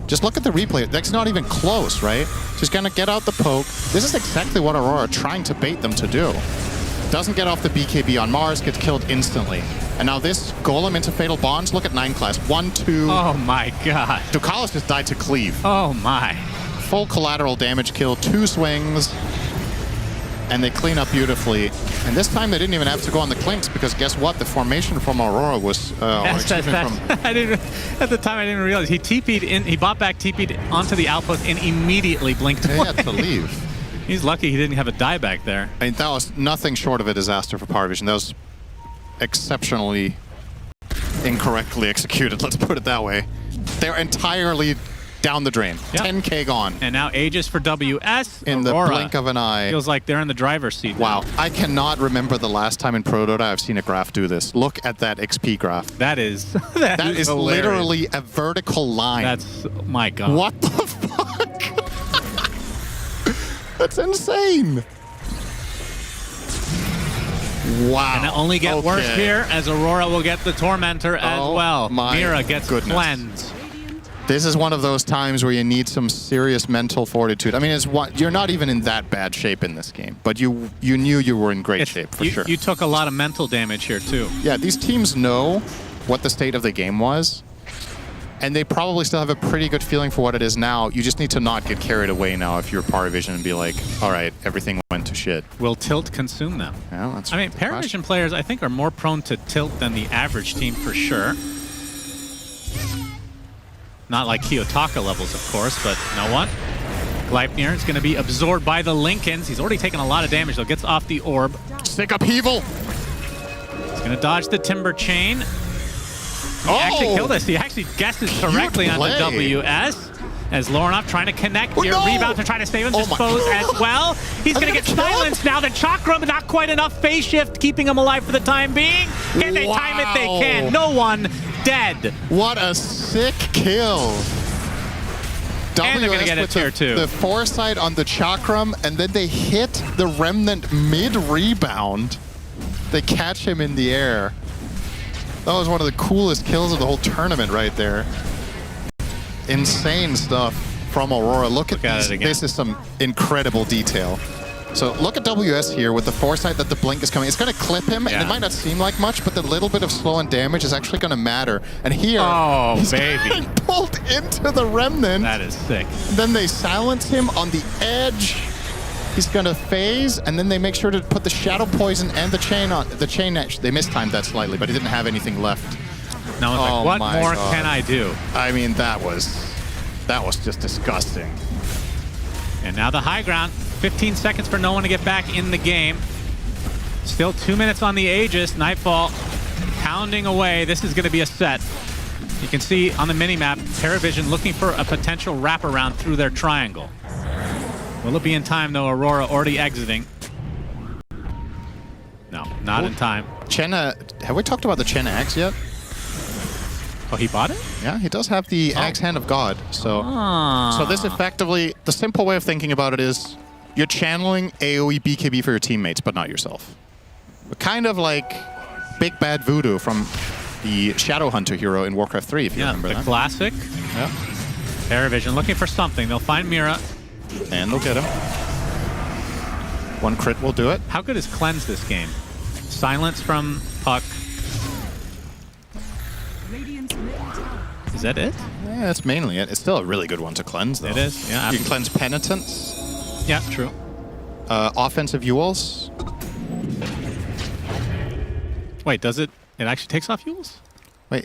Just look at the replay. That's not even close, right? She's going to get out the poke. This is exactly what Aurora are trying to bait them to do. Doesn't get off the BKB on Mars, gets killed instantly. And now this Golem into Fatal Bonds. Look at 9 class. 1, 2. Oh my god. Ducalis just died to cleave. Oh my. Full collateral damage kill. 2 swings. And they clean up beautifully. And this time they didn't even have to go on the Clinks because guess what? The formation from Aurora was... I didn't, at the time I didn't realize. He TP'd in, he bought back, TP'd onto the outpost and immediately blinked away. He had to leave. He's lucky he didn't have a dieback there. I mean, that was nothing short of a disaster for Paravision. That was exceptionally incorrectly executed, let's put it that way. They're entirely down the drain. Yep. 10k gone. And now Aegis for WS. In Aurora the blink of an eye. feels like they're in the driver's seat. Wow. Now. I cannot remember the last time in Pro Dota I've seen a graph do this. Look at that XP graph. That is... that is hilarious. literally a vertical line. That's... my god. What the fuck? That's insane. Wow. And it only get worse here as Aurora will get the Tormentor as well. My Mira gets goodness. cleansed. This is one of those times where you need some serious mental fortitude. I mean, you're not even in that bad shape in this game, but you knew you were in great shape for sure. You took a lot of mental damage here too. Yeah, these teams know what the state of the game was, and they probably still have a pretty good feeling for what it is now. You just need to not get carried away now if you're Paravision and be like, all right, everything went to shit. Will tilt consume them? Yeah, that's I mean, Paravision players, I think, are more prone to tilt than the average team for sure. Not like Kiyotaka levels, of course, but you know what? Gleipnir is going to be absorbed by the Lincolns. He's already taken a lot of damage, though. Gets off the orb. Sick upheaval. He's going to dodge the Timber Chain. He actually killed us. He actually guesses correctly on the WS. As Lorinov trying to connect here. No! Rebounds are trying to save him. Dispose as well. He's going to get silenced now. The Chakram, not quite enough phase shift, keeping him alive for the time being. Can they time it? They can. No one dead. What a sick kill. And they're going to get a tier 2. The foresight on the Chakram, and then they hit the Remnant mid-rebound. They catch him in the air. That was one of the coolest kills of the whole tournament right there. Insane stuff from Aurora. Look at it again. This is some incredible detail. So look at WS here with the foresight that the blink is coming. It's going to clip him, and it might not seem like much, but the little bit of slow and damage is actually going to matter. And here, he's getting pulled into the Remnant. That is sick. And then they silence him on the edge. He's going to phase, and then they make sure to put the Shadow Poison and the chain on. The chain, they mistimed that slightly, but he didn't have anything left. Now it's like, what more can I do? I mean, that was just disgusting. And now the high ground. 15 seconds for no one to get back in the game. Still 2 minutes on the Aegis. Nightfall pounding away. This is going to be a set. You can see on the minimap, Paravision looking for a potential wraparound through their triangle. Will it be in time, though? Aurora already exiting. No, not in time. Chenna, have we talked about the Chenna Axe yet? Oh, he bought it? Yeah, he does have the Axe Hand of God. So this effectively, the simple way of thinking about it is, you're channeling AoE BKB for your teammates, but not yourself. Kind of like Big Bad Voodoo from the Shadow Hunter hero in Warcraft 3, if you remember that. The classic. Yeah. Paravision looking for something. They'll find Mira. And they'll get him. One crit will do it. How good is Cleanse this game? Silence from Puck. Is that it? Yeah, that's mainly it. It's still a really good one to cleanse, though. It is, yeah. You can cleanse Penitence. Yeah, true. Offensive Yules. Wait, does it? It actually takes off Yules? Wait,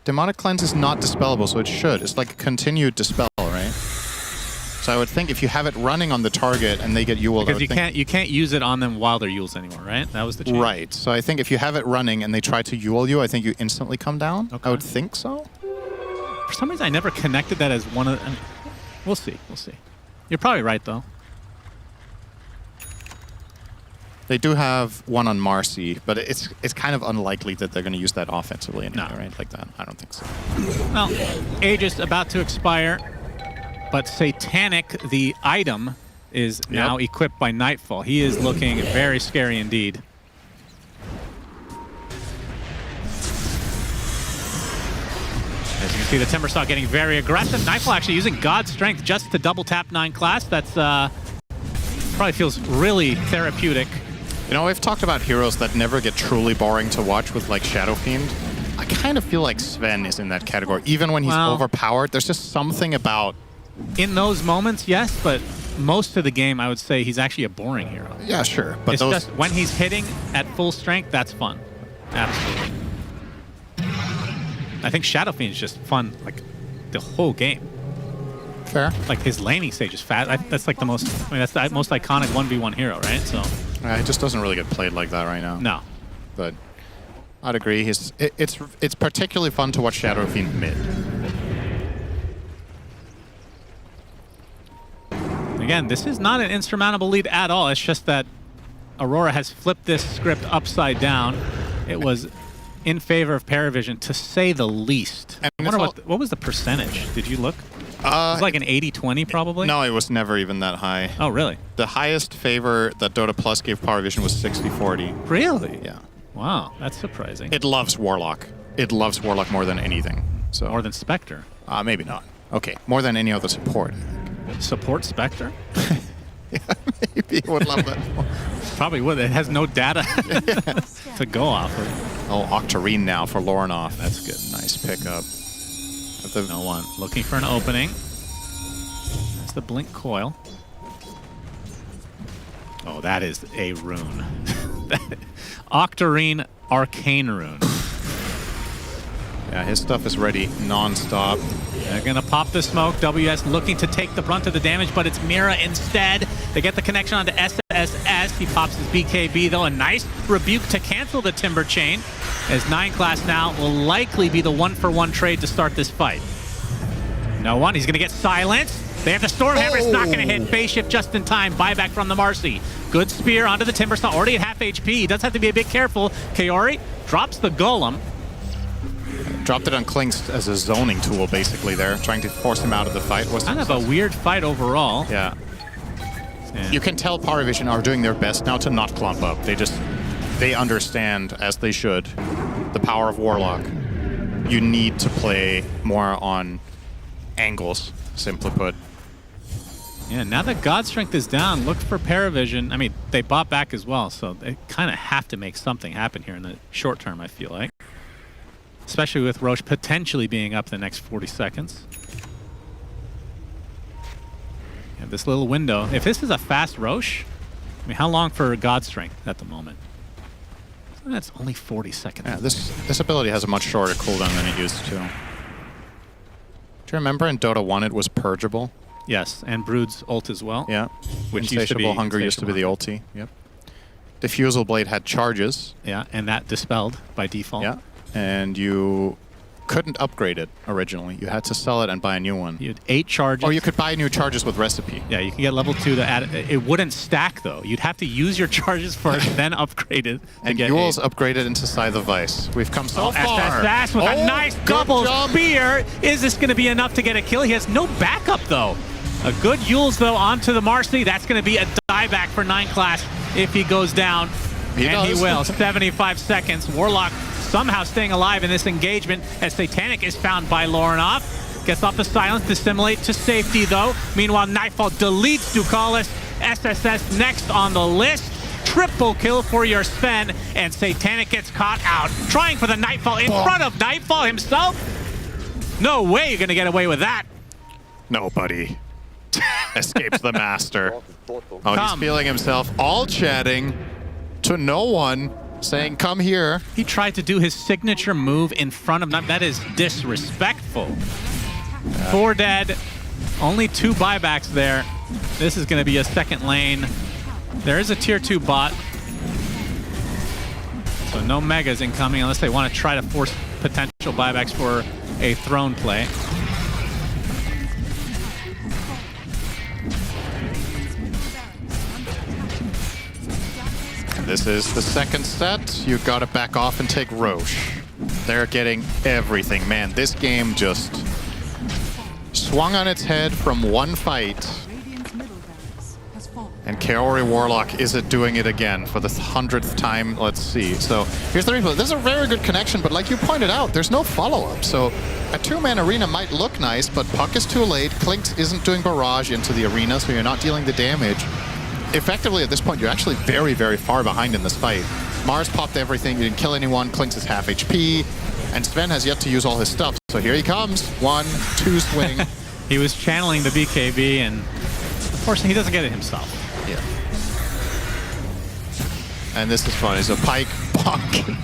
Demonic Cleanse is not dispellable, so it should. It's like a continued dispel, right? So I would think if you have it running on the target and they get Yuled, because you can't use it on them while they're Yules anymore, right? That was the change. Right. So I think if you have it running and they try to Yule you, I think you instantly come down. Okay. I would think so. For some reason, I never connected that as one of the... We'll see. We'll see. You're probably right, though. They do have one on Marcy, but it's kind of unlikely that they're going to use that offensively anyway, right? Like that. I don't think so. Well, Aegis about to expire, but Satanic, the item, is now equipped by Nightfall. He is looking very scary indeed. As you can see, the Timbersaw getting very aggressive. Nightfall actually using God's Strength just to double tap 9 class. That's probably feels really therapeutic. You know, we've talked about heroes that never get truly boring to watch with, like, Shadow Fiend. I kind of feel like Sven is in that category. Even when he's overpowered, there's just something about... In those moments, yes, but most of the game, I would say he's actually a boring hero. Yeah, sure. But it's just when he's hitting at full strength, that's fun. Absolutely. I think Shadow Fiend is just fun, like, the whole game. Fair. Like, his laning stage is fat. That's like the most... I mean, that's the most iconic 1v1 hero, right? So... It just doesn't really get played like that right now. No. But I'd agree. It's particularly fun to watch Shadow Fiend mid. Again, this is not an insurmountable lead at all. It's just that Aurora has flipped this script upside down. It was in favor of Paravision, to say the least. And I wonder what was the percentage? Did you look? It was like an 80-20 probably? No, it was never even that high. Oh, really? The highest favor that Dota Plus gave Paravision was 60-40. Really? Yeah. Wow, that's surprising. It loves Warlock. It loves Warlock more than anything. So more than Spectre? Maybe not. Okay, more than any other support. Support Spectre? Yeah, maybe it would love that more. Probably would. It has no data to go off of. Oh, Octarine now for Lorinov. That's good. Nice pickup. No one. Looking for an opening. That's the Blink Coil. Oh, that is a rune. Octarine Arcane Rune. Yeah, his stuff is ready non-stop. They're going to pop the smoke. WS looking to take the brunt of the damage, but it's Mira instead. They get the connection onto SSS. He pops his BKB, though. A nice rebuke to cancel the Timber Chain, as 9 class now will likely be the one-for-one trade to start this fight. No one. He's going to get silenced. They have the Stormhammer. It's not going to hit. Phase shift just in time. Buyback from the Marcy. Good spear onto the Timber Saw. Already at half HP. He does have to be a bit careful. Kaori drops the Golem. Dropped it on Kling's as a zoning tool, basically, there, trying to force him out of the fight. Kind of a weird fight overall. Yeah. And you can tell Paravision are doing their best now to not clump up. They understand, as they should, the power of Warlock. You need to play more on angles, simply put. Yeah, now that God Strength is down, look for Paravision. I mean, they bought back as well, so they kind of have to make something happen here in the short term, I feel like. Especially with Roche potentially being up the next 40 seconds. Yeah, this little window. If this is a fast Roche, I mean, how long for God Strength at the moment? That's only 40 seconds. Yeah, this ability has a much shorter cooldown than it used to. Do you remember in Dota 1 it was purgeable? Yes, and Brood's ult as well. Yeah. Which Insatiable Hunger used to be the ulti. Yep. Diffusal Blade had charges. Yeah, and that dispelled by default. Yeah. And you couldn't upgrade it originally. You had to sell it and buy a new one. You had 8 charges. Or you could buy new charges with recipe. Yeah, you can get level 2 to add it. It wouldn't stack though. You'd have to use your charges first, then upgrade it. And Yule's upgraded into Scythe of Vice. We've come so far. SSS with a nice double spear. Is this going to be enough to get a kill? He has no backup though. A good Yule's though onto the Marcy. That's going to be a dieback for 9 class if he goes down. He will. 75 seconds. Warlock somehow staying alive in this engagement as Satanic is found by Lorinoff. Gets off the silence to simulate to safety though. Meanwhile, Nightfall deletes Ducalis. SSS next on the list. Triple kill for your Sven, and Satanic gets caught out. Trying for the Nightfall in front of Nightfall himself. No way you're going to get away with that. Nobody escapes the master. Oh, he's feeling himself all chatting to no one, saying, come here. He tried to do his signature move in front of them. That is disrespectful. 4 dead. Only 2 buybacks there. This is going to be a second lane. There is a tier 2 bot. So no megas incoming unless they want to try to force potential buybacks for a throne play. This is the second set. You gotta back off and take Roche. They're getting everything. Man, this game just swung on its head from one fight. And Kaori Warlock isn't doing it again for the 100th time. Let's see. So here's the replay. This is a very good connection, but like you pointed out, there's no follow-up. So a 2-man arena might look nice, but puck is too late. Klinks isn't doing barrage into the arena, so you're not dealing the damage. Effectively, at this point, you're actually very, very far behind in this fight. Mars popped everything. You didn't kill anyone. Klinks is half HP. And Sven has yet to use all his stuff. So here he comes. 1, 2 swing. He was channeling the BKB, and unfortunately, he doesn't get it himself. Yeah. And this is fun. It's a pike bonk.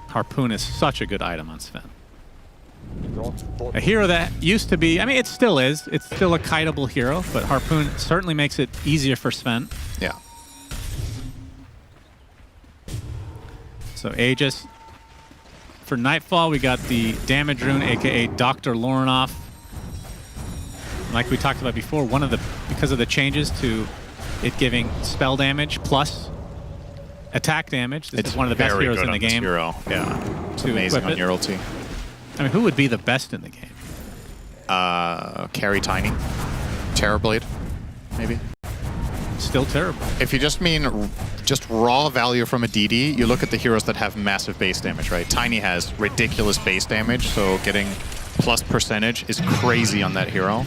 Harpoon is such a good item on Sven. A hero that used to be, I mean, it still is. It's still a kiteable hero, but Harpoon certainly makes it easier for Sven. Yeah. So Aegis. For Nightfall, we got the damage rune, aka Dr. Lorinoff. Like we talked about before, because of the changes to it giving spell damage plus attack damage. This is one of the best heroes in the game. Hero. Yeah. It's amazing on your ulti. I mean, who would be the best in the game? Carry Tiny. Terrorblade, maybe. Still terrible. If you just mean just raw value from a DD, you look at the heroes that have massive base damage, right? Tiny has ridiculous base damage, so getting plus percentage is crazy on that hero.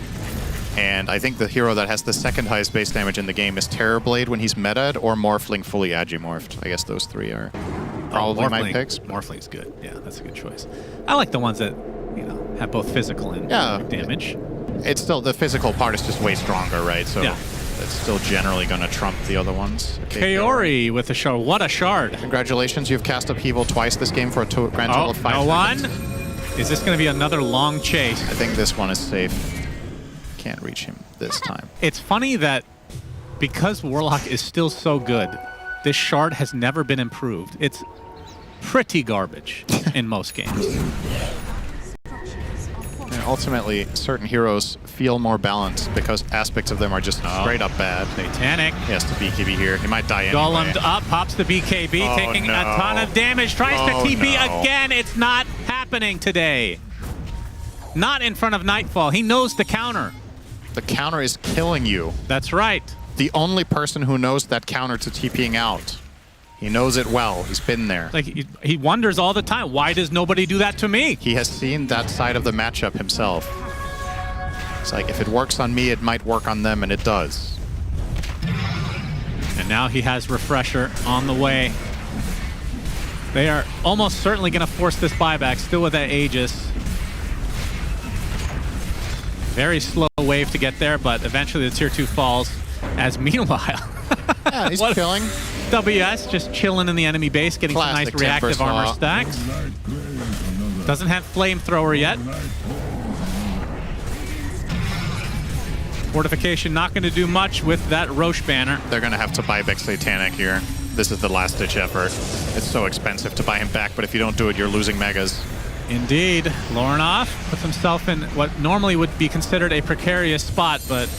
And I think the hero that has the second highest base damage in the game is Terrorblade when he's meta'd, or Morphling fully agimorphed. I guess those 3 are probably my picks. Morphling's good. Yeah, that's a good choice. I like the ones that, you know, have both physical and damage. It's still, the physical part is just way stronger, right? So It's still generally going to trump the other ones. Okay, Kaori with a shard. What a shard. Congratulations, you've cast Upheaval twice this game for a grand total of 5 no seconds. one. Is this going to be another long chase? I think this one is safe. Can't reach him this time. It's funny that because Warlock is still so good, this shard has never been improved. It's pretty garbage in most games. And ultimately, certain heroes feel more balanced because aspects of them are just straight up bad. Satanic. He has to BKB here. He might die anyway. Golemed up, pops the BKB, taking a ton of damage. Tries to TP again. It's not happening today. Not in front of Nightfall. He knows the counter. The counter is killing you. That's right. The only person who knows that counter to TPing out. He knows it well. He's been there. Like he wonders all the time, why does nobody do that to me? He has seen that side of the matchup himself. It's like, if it works on me, it might work on them, and it does. And now he has Refresher on the way. They are almost certainly going to force this buyback, still with that Aegis. Very slow wave to get there, but eventually the tier 2 falls. As meanwhile, yeah, he's killing. WS just chilling in the enemy base, getting Classic some nice reactive armor stacks. Doesn't have flamethrower yet. Fortification not going to do much with that Roche banner. They're going to have to buy back Satanic here. This is the last-ditch effort. It's so expensive to buy him back, but if you don't do it, you're losing megas. Indeed. Lorinov puts himself in what normally would be considered a precarious spot, but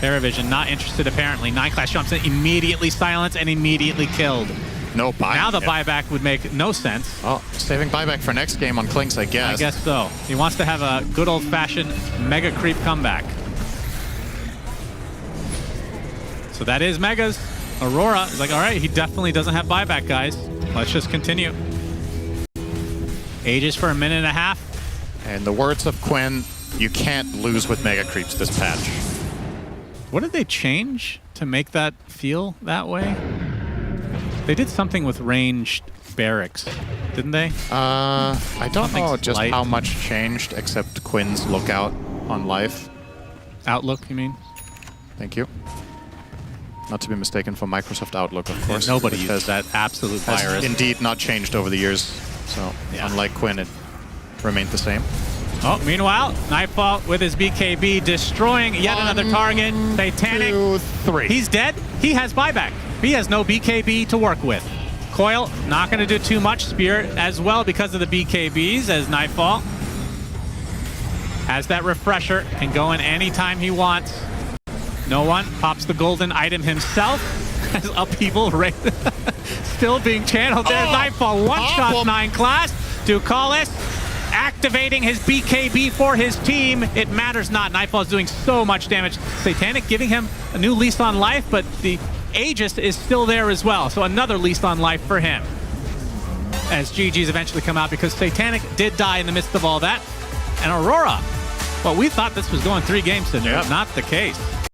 Paravision not interested apparently. 9 Class jumps in, immediately silenced and immediately killed. No buy. Now the buyback would make no sense. Oh, saving buyback for next game on Clinks, I guess. I guess so. He wants to have a good old-fashioned mega creep comeback. So that is megas. Aurora is like, all right, he definitely doesn't have buyback, guys. Let's just continue. Aegis for a minute and a half. And the words of Quinn, you can't lose with mega creeps this patch. What did they change to make that feel that way? They did something with ranged barracks, didn't they? I don't know just light. how much changed, except Quinn's lookout on life. Outlook, you mean? Thank you. Not to be mistaken for Microsoft Outlook, of course. Nobody uses that absolute has virus. indeed not changed over the years. So, unlike Quinn, it remained the same. Oh, meanwhile, Nightfall with his BKB destroying yet another target. Satanic. 2, 3. He's dead. He has buyback. He has no BKB to work with. Coil, not going to do too much. Spirit as well because of the BKBs as Nightfall has that refresher, can go in anytime he wants. No one pops the golden item himself. As Upheaval right still being channeled. There's Nightfall. One-shot 9 Class. Ducalis activating his BKB for his team. It matters not. Nightfall is doing so much damage. Satanic giving him a new lease on life, but the Aegis is still there as well. So another lease on life for him. As GG's eventually come out because Satanic did die in the midst of all that. And Aurora, well, we thought this was going 3 games to not the case.